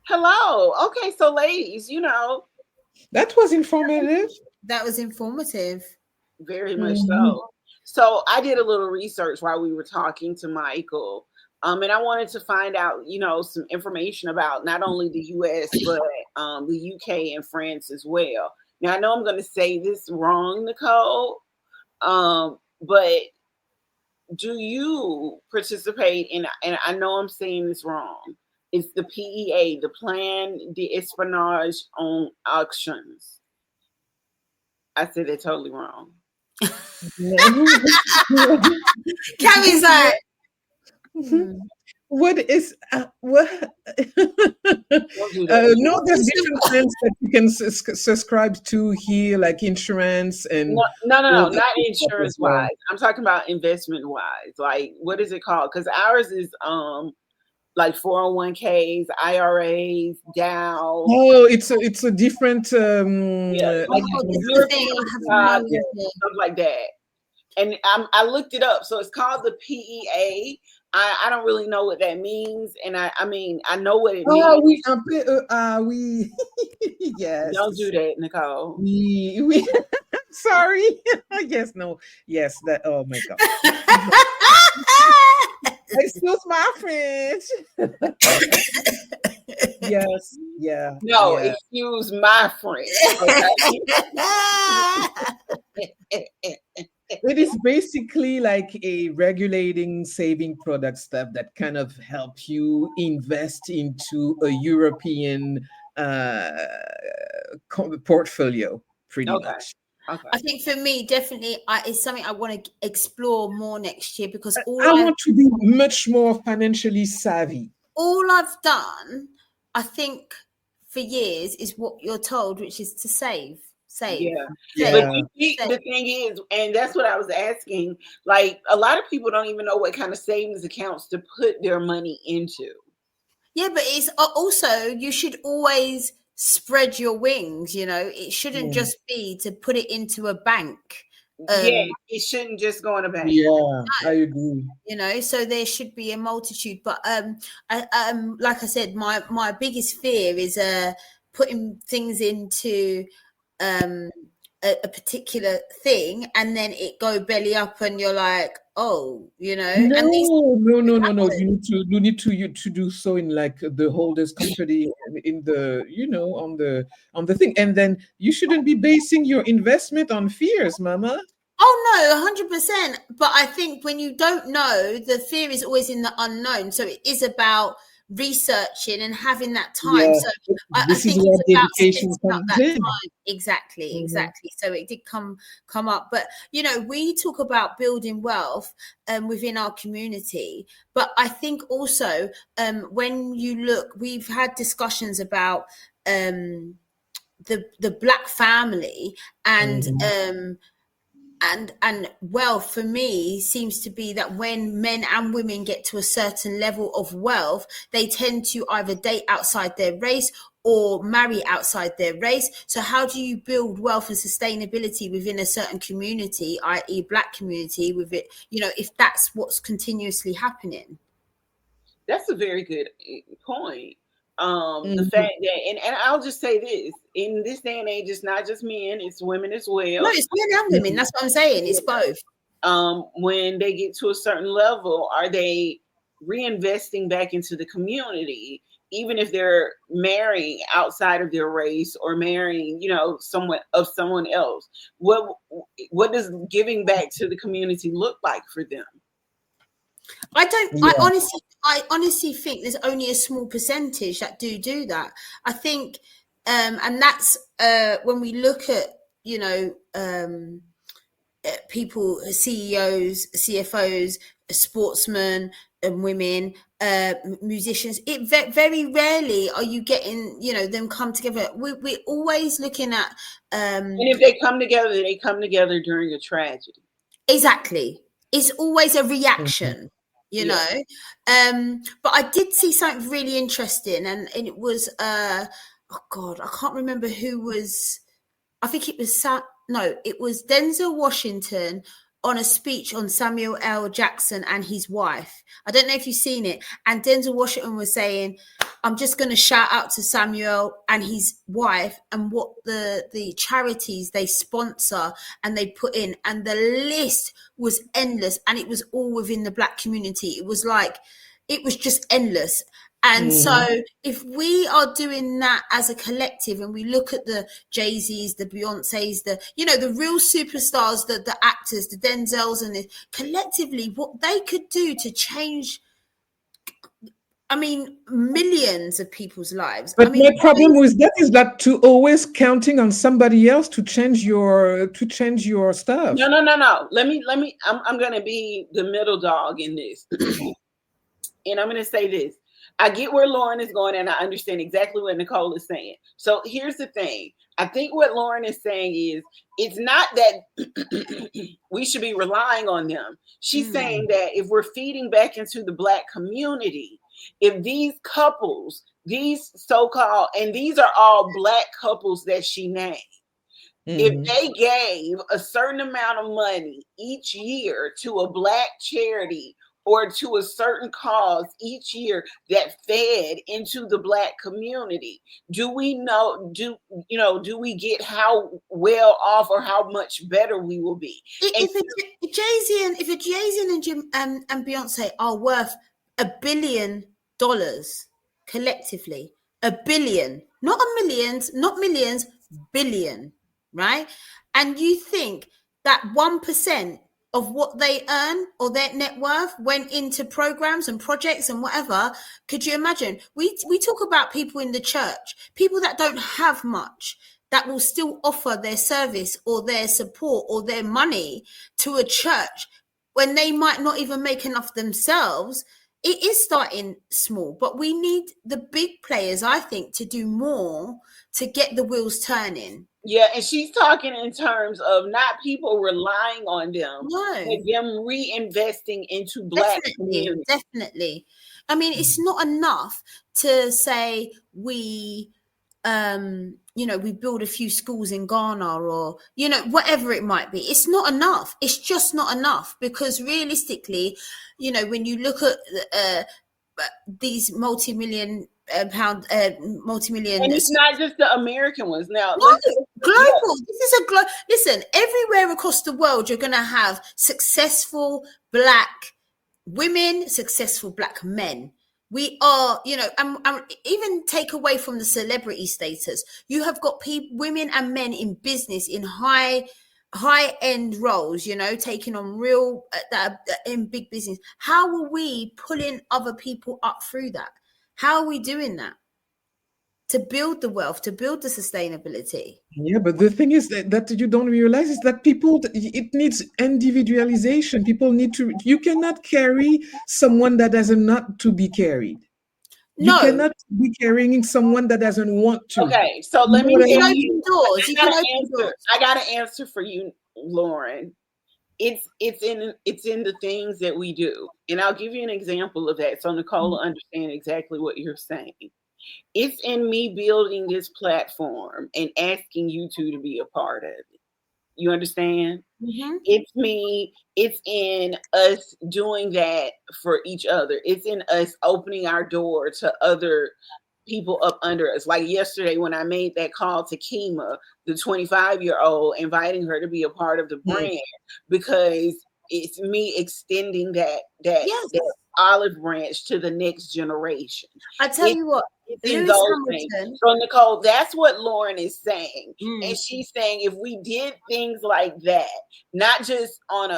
Hello. Okay, so ladies, That was informative. That was informative. very much so. So I did a little research while we were talking to Michael. And I wanted to find out, some information about not only the US, but the UK and France as well. Now, I know I'm going to say this wrong, Nicole, but do you participate in, and I know I'm saying this wrong, it's the PEA, the Plan d'Espionnage on Auctions. I said it totally wrong. Cammy's like, what is what? No, there's different plans that you can subscribe to here, like insurance and no, not insurance wise. I'm talking about investment wise. Like, what is it called? Because ours is like 401ks, IRAs, Dow. Oh, it's a different Stuff like that. And I looked it up. So it's called the PEA. I don't really know what that means, and I mean I know what it means. Oh, we yes. Don't do that, Nicole. We sorry. Yes, no, yes. That. Oh my God. Excuse my French. Yes. Yeah. No, yeah. excuse my French. Okay? It is basically like a regulating saving product stuff that kind of help you invest into a European portfolio, pretty much. Okay. I think for me, definitely, it's something I want to explore more next year because I want to be much more financially savvy. All I've done, I think, for years is what you're told, which is to save. Yeah. But the thing is, and that's what I was asking, like a lot of people don't even know what kind of savings accounts to put their money into. Yeah, but it's also, you should always spread your wings, it shouldn't just be to put it into a bank. It shouldn't just go in a bank. Yeah, I agree. So there should be a multitude, but like I said, my biggest fear is putting things into a particular thing and then it go belly up and you're like, No. And You need to do so in like the holders company in the on the thing, and then you shouldn't be basing your investment on fears, mama. Oh no, 100%. But I think when you don't know, the fear is always in the unknown. So it is about researching and having that time. So I think it's about dedication comes that in. Time. Exactly. So it did come up. But we talk about building wealth within our community. But I think also when you look, we've had discussions about the Black family and and wealth for me seems to be that when men and women get to a certain level of wealth, they tend to either date outside their race or marry outside their race. So how do you build wealth and sustainability within a certain community, i.e. Black community, with it, if that's what's continuously happening? That's a very good point. The fact that, and I'll just say this, in this day and age, it's not just men, it's women as well. No, it's men and women. That's what I'm saying. It's both. When they get to a certain level, are they reinvesting back into the community, even if they're marrying outside of their race or marrying, someone else? What does giving back to the community look like for them? I honestly think there's only a small percentage that do that. I think, and that's when we look at, people, CEOs, CFOs, sportsmen and women, musicians, it very rarely are you getting, them come together. We're always looking at. And if they come together during a tragedy. Exactly. It's always a reaction. But I did see something really interesting, and it was I can't remember who was. I think it was it was Denzel Washington on a speech on Samuel L. Jackson and his wife. I don't know if you've seen it. And Denzel Washington was saying, I'm just going to shout out to Samuel and his wife and what the charities they sponsor and they put in. And the list was endless. And it was all within the Black community. It was just endless. And so if we are doing that as a collective and we look at the Jay-Z's, the Beyoncé's, the real superstars, the actors, the Denzels, and collectively what they could do to change, millions of people's lives. But my problem with that is that to always counting on somebody else to change your stuff. No. Let me. I'm gonna be the middle dog in this, and I'm gonna say this. I get where Lauren is going, and I understand exactly what Nicole is saying. So here's the thing. I think what Lauren is saying is it's not that we should be relying on them. She's saying that if we're feeding back into the Black community, if these couples, these so-called, and these are all Black couples that she named, if they gave a certain amount of money each year to a Black charity or to a certain cause each year that fed into the Black community, do we get how well off or how much better we will be? If Jay-Z and Jim and Beyonce are worth $1 billion collectively, $1 billion, not millions, billion, right? And you think that 1% of what they earn or their net worth went into programs and projects and whatever? Could you imagine? We talk about people in the church, people that don't have much, that will still offer their service or their support or their money to a church when they might not even make enough themselves. It is starting small, but we need the big players, I think, to do more to get the wheels turning. Yeah, and she's talking in terms of not people relying on them, but them reinvesting into Black community. Definitely. It's not enough to say we build a few schools in Ghana or, whatever it might be. It's not enough. It's just not enough, because realistically, when you look at these multi-million pound, multi-million, and it's not just the American ones. Now, global. This is a global. Listen, everywhere across the world, you're going to have successful Black women, successful Black men. We are, even take away from the celebrity status, you have got women and men in business in high end roles, taking on real in big business. How are we pulling other people up through that? How are we doing that to build the wealth, to build the sustainability? Yeah, but the thing is that you don't realize is that it needs individualization. You cannot carry someone that doesn't not to be carried. You cannot be carrying someone that doesn't want to. Okay, so let me open doors. I got an answer for you, Lauren. It's in the things that we do, and I'll give you an example of that so Nicole will understand exactly what you're saying. It's in me building this platform and asking you two to be a part of it. You understand? It's me. It's in us doing that for each other. It's in us opening our door to other people up under us. Like yesterday when I made that call to Kima, the 25-year-old, inviting her to be a part of the brand, because it's me extending that olive branch to the next generation. I tell you what, in those things. So Nicole, that's what Lauren is saying. And she's saying if we did things like that, not just on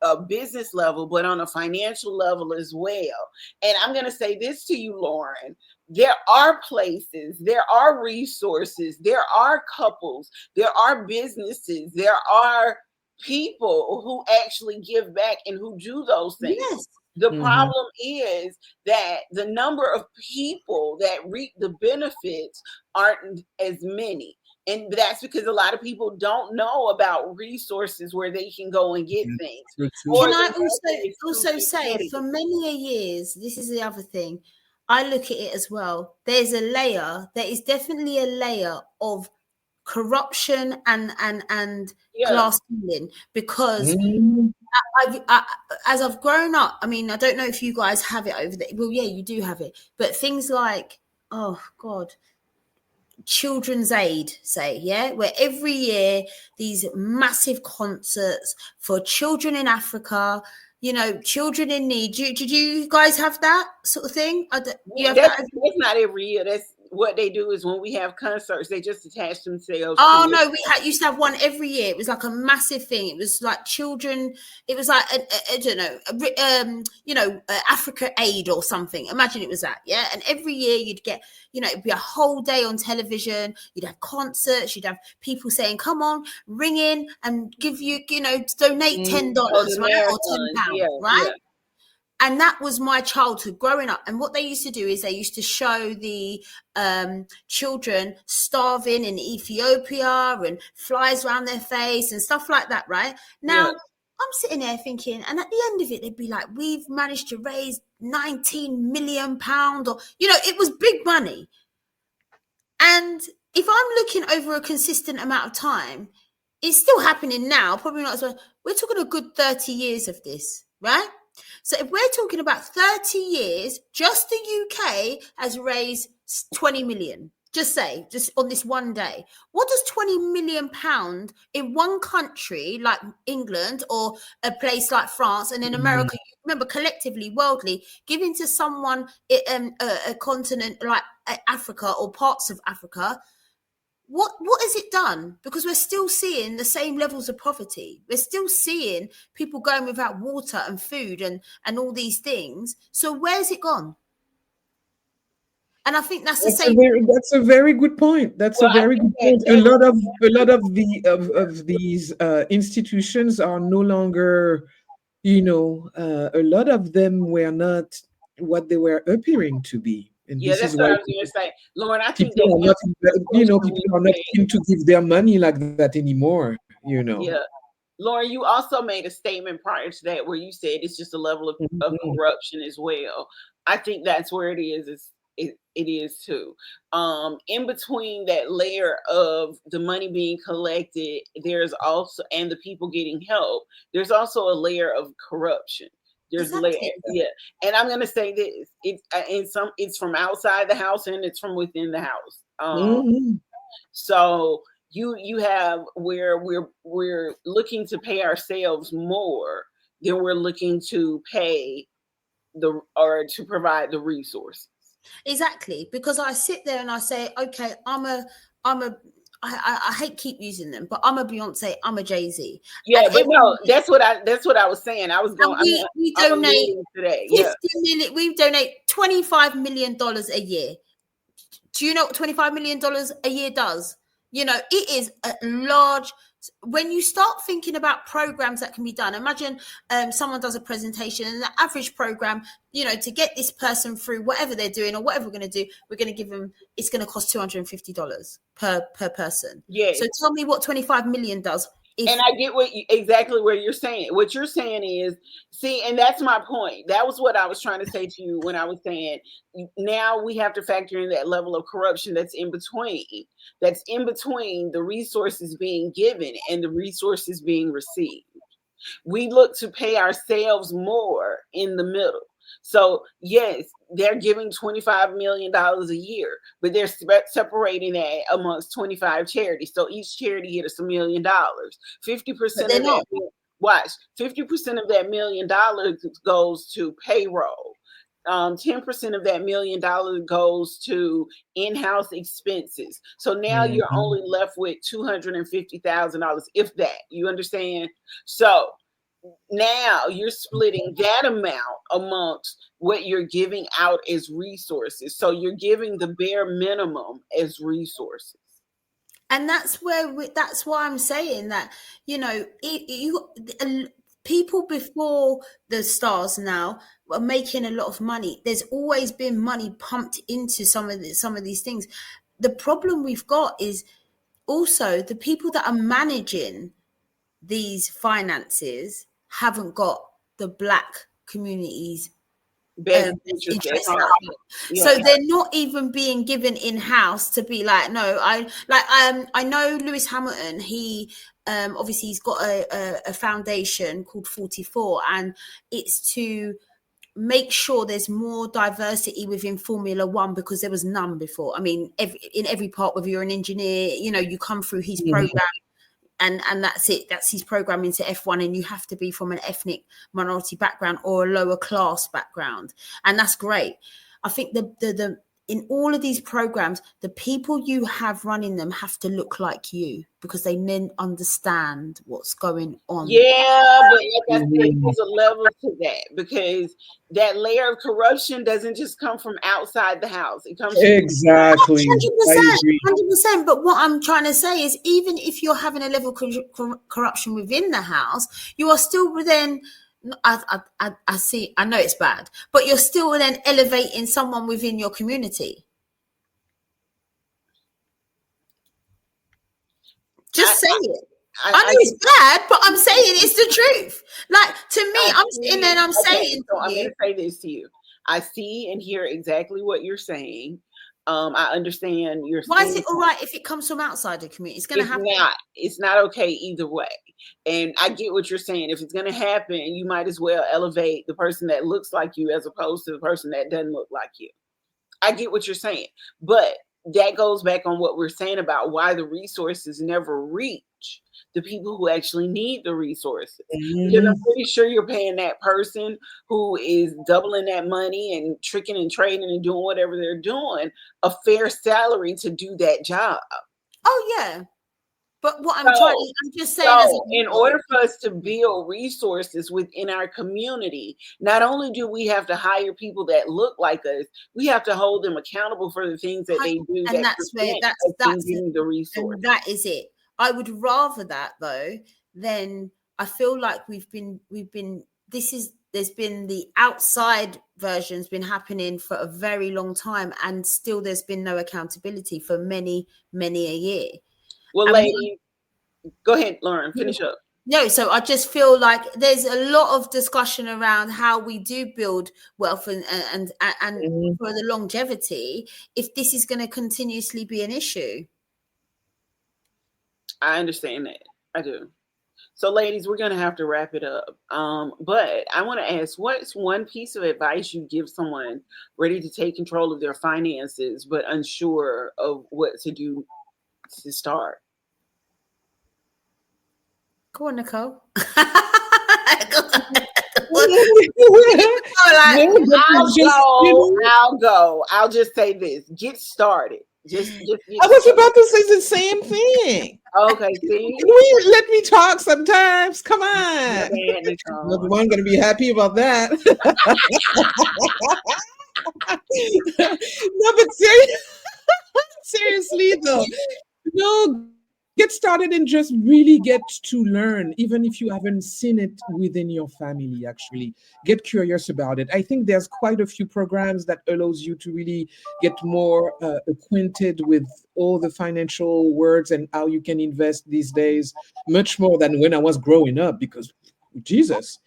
a business level, but on a financial level as well. And I'm going to say this to you, Lauren. There are places, there are resources, there are couples, there are businesses, there are people who actually give back and who do those things. Yes. The problem is that the number of people that reap the benefits aren't as many. And that's because a lot of people don't know about resources where they can go and get things. Can I also say, for many years, this is the other thing, I look at it as well. There is definitely a layer of corruption and Yeah. glass ceiling, because Mm. as I've grown up, I mean, I don't know if you guys have it over there. Well, yeah, you do have it, but things like, oh God, Children's Aid, say, yeah, where every year these massive concerts for children in Africa, you know, children in need. Did you guys have that sort of thing? You have that? That's not every year. That's what they do is when we have concerts, they just attach themselves Oh to no, we used to have one every year. It was like a massive thing. It was like children. It was like I don't know, Africa Aid or something. Imagine it was that, yeah. And every year you'd get, you know, it'd be a whole day on television. You'd have concerts. You'd have people saying, "Come on, ring in and give you, you know, donate $10, the right, or marathons. £10, Yeah, right?" yeah. And that was my childhood growing up. And what they used to do is they used to show the children starving in Ethiopia and flies around their face and stuff like that, right? Now, Yeah. I'm sitting there thinking, and at the end of it, they'd be like, we've managed to raise £19 million, or, you know, it was big money. And if I'm looking over a consistent amount of time, it's still happening now, probably not as well. We're talking a good 30 years of this, right? So if we're talking about 30 years, just the UK has raised 20 million. Just on this one day. What does 20 million pound in one country like England or a place like France and in America, remember, collectively, worldly, giving to someone a continent like Africa or parts of Africa? What has it done? Because we're still seeing the same levels of poverty. We're still seeing people going without water and food and all these things. So where's it gone? And I think that's the same. That's a very good point. That's a Well, I very think good point. that A lot of these institutions are no longer, you know, a lot of them were not what they were appearing to be, and yeah, this that's is what why I was going to say, Lauren. I think people are not, that you know, we people are not pay. keen to give their money like that anymore. You know. Yeah. Lauren, you also made a statement prior to that where you said it's just a level of Mhm. corruption as well. I think that's where it is. It is too. In between that layer of the money being collected, there's also, and the people getting help, there's also a layer of corruption. There's layer, Exactly. yeah. And I'm gonna say this: it's from outside the house and it's from within the house. Mhm. So you have where we're looking to pay ourselves more than we're looking to pay to provide the resources. Exactly. Because I sit there and I say, okay, I hate keep using them, but I'm a Beyonce, I'm a Jay-Z. Yeah, And but every no, that's what I was saying. I was going. and we I'm donate alluding to that. 50 Yeah. million, we donate $25 million a year. Do you know what $25 million a year does? You know, it is a large. When you start thinking about programs that can be done, imagine someone does a presentation and the average program, you know, to get this person through whatever they're doing or whatever we're going to do, we're going to give them, it's going to cost $250 per person. Yes. So tell me what 25 million does. And I get exactly what you're saying. What you're saying is, see, and that's my point. That was what I was trying to say to you when I was saying now we have to factor in that level of corruption that's in between the resources being given and the resources being received. We look to pay ourselves more in the middle. So yes, they're giving $25 million a year, but they're separating that amongst 25 charities. So each charity gets $1 million. 50% of that. Watch, 50% of that $1 million goes to payroll. 10% of that $1 million goes to in-house expenses. So now you're only left with $250,000, if that. You understand? So now you're splitting that amount amongst what you're giving out as resources. So you're giving the bare minimum as resources. And that's why I'm saying that, you know, people before the stars now are making a lot of money. There's always been money pumped into some of these things. The problem we've got is also the people that are managing these finances haven't got the Black community's best interest at interest heart. out. Yeah. So they're not even being given in-house to be like, no, I know Lewis Hamilton, he obviously he's got a foundation called 44, and it's to make sure there's more diversity within Formula One, because there was none before. I mean, in every part, whether you're an engineer, you know, you come through his program, and that's it. That's his program into F1, and you have to be from an ethnic minority background or a lower class background, and that's great. I think the in all of these programs, the people you have running them have to look like you, because they then understand what's going on. Yeah, but like I said, there's a level to that, because that layer of corruption doesn't just come from outside the house. It comes Exactly. 100%. But what I'm trying to say is, even if you're having a level of corruption within the house, you are still within. I see. I know it's bad, but you're still then elevating someone within your community. Just say it. I know it's bad, but I'm saying it's the truth. Like, to me, I'm sitting there and I'm saying. So I'm going to say this to you. I see and hear exactly what you're saying. I understand your. Why is it all right if it comes from outside the community? It's going to happen. It's not okay either way. And I get what you're saying. If it's going to happen, you might as well elevate the person that looks like you as opposed to the person that doesn't look like you. I get what you're saying. But that goes back on what we're saying about why the resources never reach the people who actually need the resources. Because I'm pretty sure you're paying that person who is doubling that money and tricking and trading and doing whatever they're doing a fair salary to do that job. Oh, yeah. But what I'm just saying in order for us to build resources within our community, not only do we have to hire people that look like us, we have to hold them accountable for the things that they do. And that's the resource. And that is it. I would rather that, though, than I feel like there's been the outside versions been happening for a very long time, and still there's been no accountability for many, many a year. Well, ladies, go ahead, Lauren, finish up. No, so I just feel like there's a lot of discussion around how we do build wealth and for the longevity, if this is going to continuously be an issue. I understand that. I do. So, ladies, we're going to have to wrap it up. But I want to ask, what's one piece of advice you give someone ready to take control of their finances but unsure of what to do to start? Go on, Nicole. I'll go. I'll just say this. Get started. Just I was about to say the same thing. Okay, see? Let me talk sometimes. Come on. Everyone's going to be happy about that. No, but seriously though, no, get started and just really get to learn, even if you haven't seen it within your family. Actually, get curious about it. I think there's quite a few programs that allows you to really get more acquainted with all the financial words and how you can invest these days, much more than when I was growing up, because Jesus,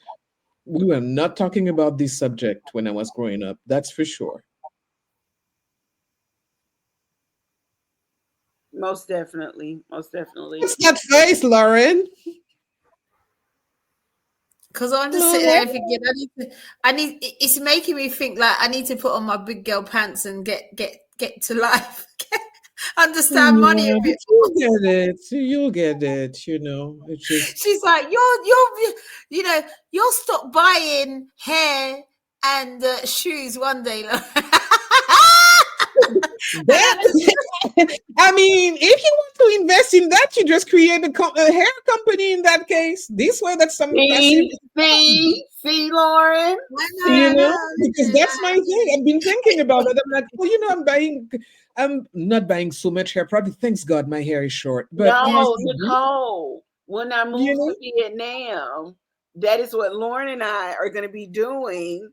we were not talking about this subject when I was growing up. That's for sure. Most definitely. What's that face, Lauren? Because I'm just sitting there thinking, it's making me think like I need to put on my big girl pants and get to life. Understand money a bit. You'll get it. You know, it's just. She's like, you'll stop buying hair and shoes one day. I mean, if you want to invest in that, you just create a hair company in that case. This way, that's some see, Lauren. Because that's my thing. I've been thinking about it. I'm like, I'm not buying so much hair product. Thanks God, my hair is short. But no, Nicole, when I move to Vietnam, that is what Lauren and I are going to be doing.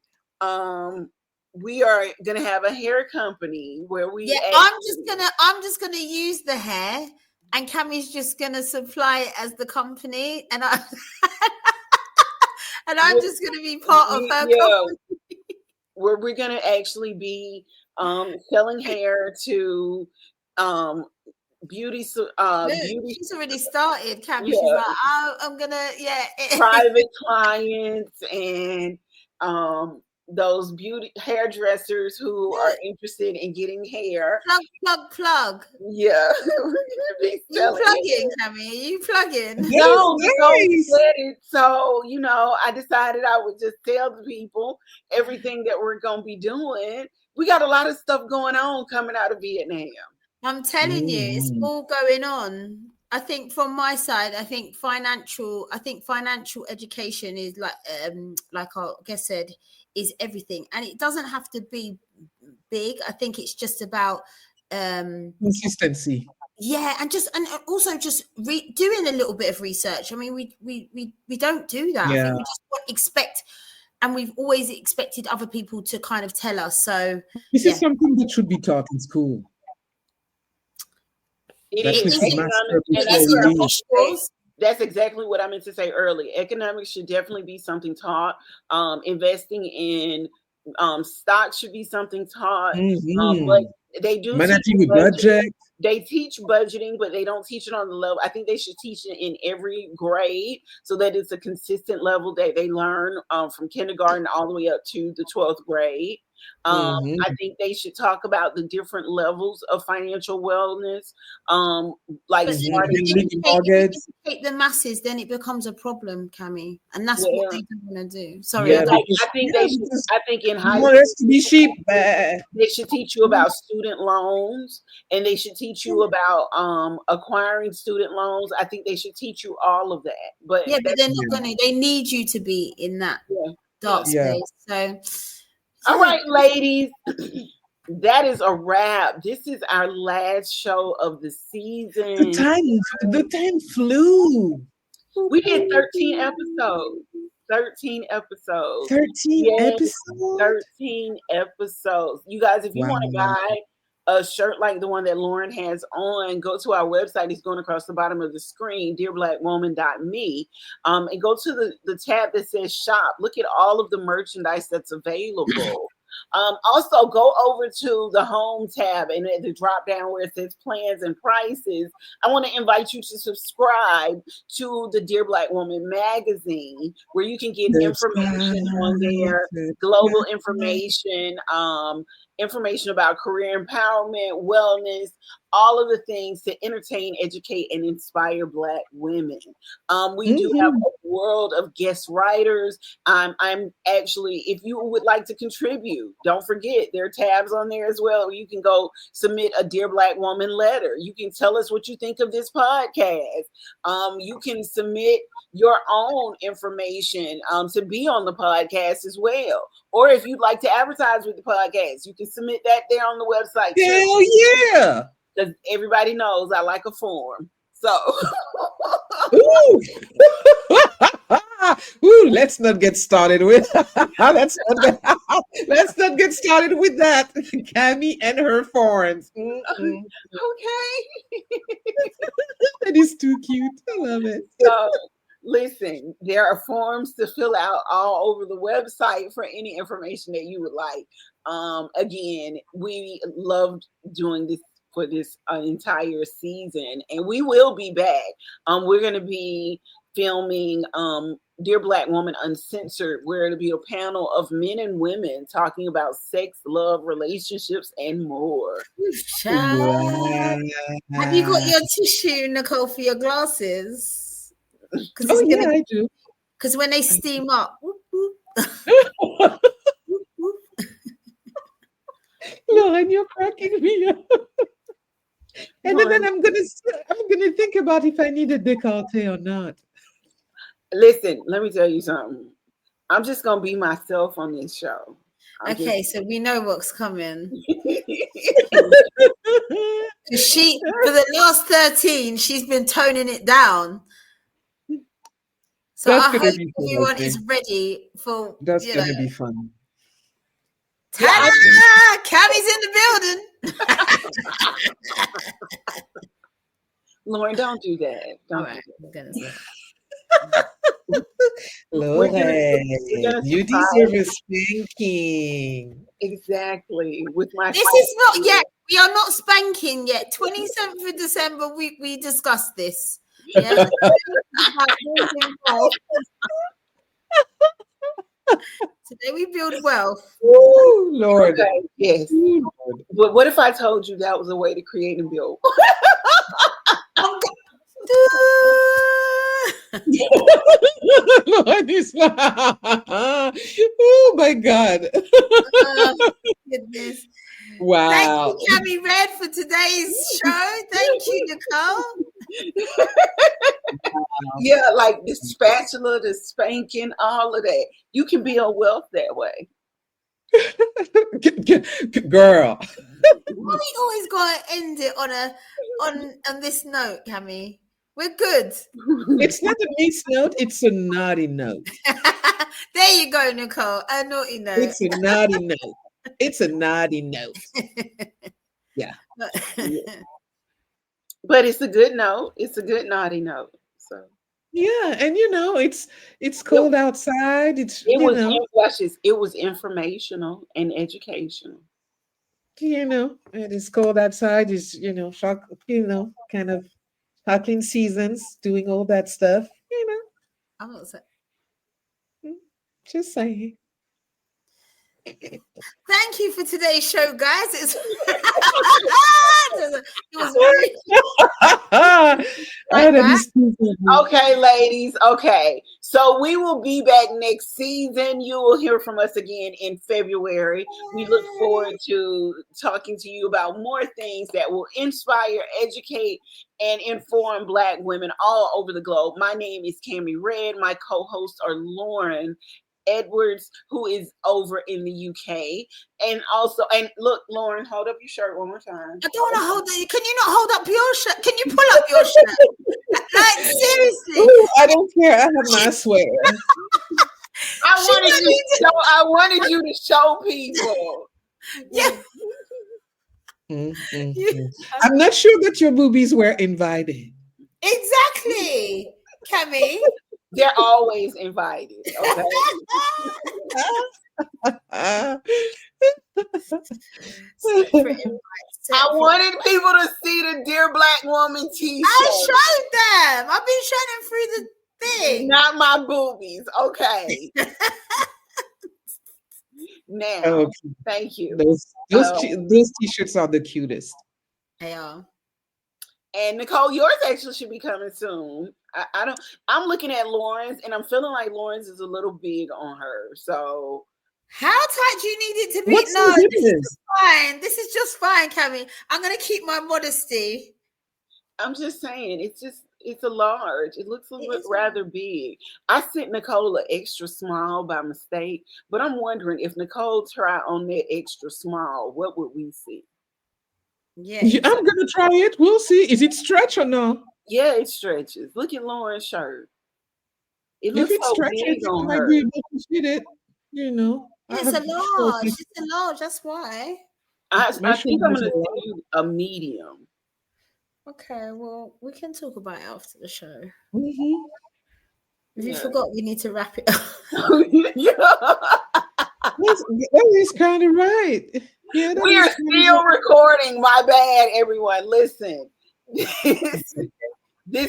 We are gonna have a hair company where we. Yeah, I'm just gonna use the hair, and Cammy's just gonna supply it as the company, and I'm just gonna be part of her company. where we're gonna actually be selling hair to beauty Look, beauty she's already started, Cammy. She's yeah, like, oh, I'm gonna, yeah. private clients and those beauty hairdressers who are Look, interested in getting hair. plug. Yeah, we're gonna be You selling plugging, hair. Cammy? You plugging? That No, is Nicole nice. said it. So, I decided I would just tell the people everything that we're going to be doing. We got a lot of stuff going on coming out of Vietnam. I'm telling you, it's Mhm. all going on. I think from my side, I think financial education is like I guess said, is everything. And it doesn't have to be big. I think it's just about Consistency. yeah, and also just doing a little bit of research. I mean, we don't do that. I Yeah. think we just expect, and we've always expected other people to kind of tell us. So This yeah. is something that should be taught in school. That's It is Mrs. Master and before we leave. that's exactly what I meant to say earlier. Economics should definitely be something taught. Investing in stocks should be something taught. But Mhm. they do Managing teach a budget. They teach budgeting, but they don't teach it on the level. I think they should teach it in every grade so that it's a consistent level that they learn from kindergarten all the way up to the 12th grade. Mhm. I think they should talk about the different levels of financial wellness, like But Mhm. starting. Building a if you mortgage. educate the masses, then it becomes a problem, Cammy, and that's what they don't want to do. Sorry, Yeah, I don't. because, I think yeah, they should. because I think in you high want school us to be sheep. they should teach you about student loans, and they should teach you about acquiring student loans. I think they should teach you all of that. But Yeah, but they're not Yeah. going to. They need you to be in that yeah. dark Yeah. space. So, All yeah. right, ladies. That is a wrap. This is our last show of the season. The time flew. We did 13 episodes. 13 episodes. 13 Yes, episodes. 13 episodes. You guys, if you want to Wow. buy a shirt like the one that Lauren has on, go to our website. It's going across the bottom of the screen, dearblackwoman.me. And go to the tab that says shop. Look at all of the merchandise that's available. Also, go over to the home tab and at the drop down where it says plans and prices. I want to invite you to subscribe to the Dear Black Woman magazine, where you can get information on there, global information, information about career empowerment, wellness, all of the things to entertain, educate, and inspire Black women. We do have a world of guest writers. I'm actually, if you would like to contribute, don't forget there are tabs on there as well. You can go submit a Dear Black Woman letter. You can tell us what you think of this podcast. You can submit your own information to be on the podcast as well. Or if you'd like to advertise with the podcast, you can submit that there on the website too. Hell yeah. Because everybody knows I like a form. So Ooh. Ooh, let's not get started with let's not get started with that. Cammy and her forms. okay. That is too cute. I love it. So listen, there are forms to fill out all over the website for any information that you would like. Again, we loved doing this for this entire season, and we will be back. We're going to be filming Dear Black Woman Uncensored, where it'll be a panel of men and women talking about sex, love, relationships, and more. Child. Have you got your tissue, Nicole, for your glasses? Oh yeah, I do. Because when they steam up, Lauren, you're cracking me up. And then I'm gonna think about if I need a décolleté or not. Listen, let me tell you something. I'm just gonna be myself on this show. Okay, so we know what's coming. For the last 13, she's been toning it down. So That's I gonna hope be fun, everyone I think. is ready for. That's gonna be fun. Ta-da! Cammy's in the building. Lauren, don't do that. Don't All right, do I'm gonna say. We're gonna You surprise deserve a spanking. exactly with my This is not yet. We are not spanking yet. 27th of December, we discussed this. Yeah. Today we build wealth. Oh Lord. Okay, yes. Ooh, Lord. But what if I told you that was a way to create and build? Lord, oh my God. Oh, goodness. Thank Wow. you, Cammy Red, for today's show. Thank you, Nicole. Yeah, like the spatula, the spanking, all of that. You can build wealth that way. Girl. Why we always gotta end it on this note, Cammy? We're good. It's not a nice note, it's a naughty note. There you go, Nicole. A naughty note. It's a naughty note. It's a naughty note. Yeah. But it's a good note. It's a good naughty note. So Yeah, and it's cold outside. watch this. It was informational and educational. It is cold outside. It's shock, kind of shocking seasons, doing all that stuff. I'm not saying. Just saying. Thank you for today's show, guys. It was very Okay, ladies. Okay. So we will be back next season. You will hear from us again in February. We look forward to talking to you about more things that will inspire, educate, and inform Black women all over the globe. My name is Cammy Red. My co-hosts are Lauren Edwards, who is over in the UK, and look, Lauren, hold up your shirt one more time. I don't want to hold it. Can you not hold up your shirt? Can you pull up your shirt? Like seriously? Ooh, I don't care. I have my swear. I wanted you to show people. Yeah. I'm not sure that your boobies were invited. Exactly, Cammy. They're always invited. Okay. I wanted people to see the Dear Black Woman t-shirt. I showed them. I've been showing them through the thing. Not my boobies. Okay. Now, thank you. Those t-shirts are the cutest. They are. And Nicole, yours actually should be coming soon. I'm looking at Lauren's and I'm feeling like Lauren's is a little big on her. So how tight do you need it to be? What's No, this is just fine. This is just fine, Cammy. I'm gonna keep my modesty. I'm just saying, it's a large. It looks rather big. I sent Nicole an extra small by mistake, but I'm wondering if Nicole tried on that extra small, what would we see? Yeah, I'm gonna try it. We'll see. Is it stretch or no? Yeah, it stretches. Look at Lauren's shirt. It looks if it so stretches, big on I her. might be able to fit it. It's a large. It's a large. That's why. I think I'm gonna send you a medium. Okay, well, we can talk about it after the show. Mm-hmm. If you forgot, we need to wrap it up. That is kind of right. Yeah, we are still recording. My bad, everyone. Listen, this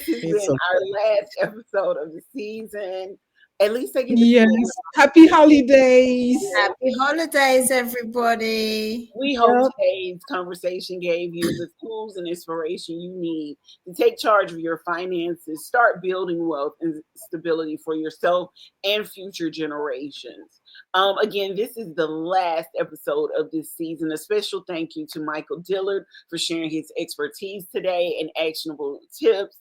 has been our last episode of the season. At least I get to Happy holidays. Happy holidays, everybody. We hope today's conversation gave you the tools and inspiration you need to take charge of your finances, start building wealth and stability for yourself and future generations. Again, this is the last episode of this season. A special thank you to Michael Dillard for sharing his expertise today and actionable tips.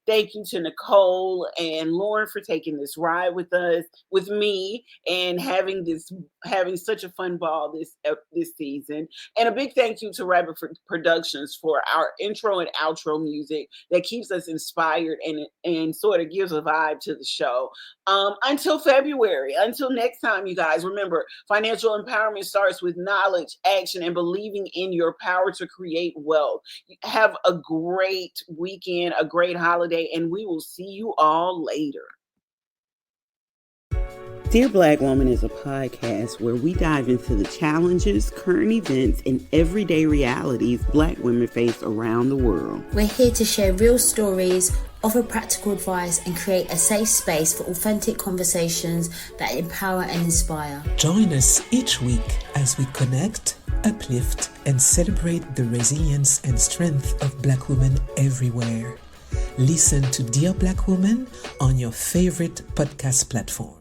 Thank you to Nicole and Lauren for taking this ride with us, with me, and having such a fun ball this season. And a big thank you to Rabbit Productions for our intro and outro music that keeps us inspired and sort of gives a vibe to the show. Until February, until next time, you guys, remember, financial empowerment starts with knowledge, action, and believing in your power to create wealth. Have a great weekend, a great holiday, and we will see you all later. Dear Black Woman is a podcast where we dive into the challenges, current events, and everyday realities Black women face around the world. We're here to share real stories, offer practical advice, and create a safe space for authentic conversations that empower and inspire. Join us each week as we connect, uplift, and celebrate the resilience and strength of Black women everywhere. Listen to Dear Black Woman on your favorite podcast platform.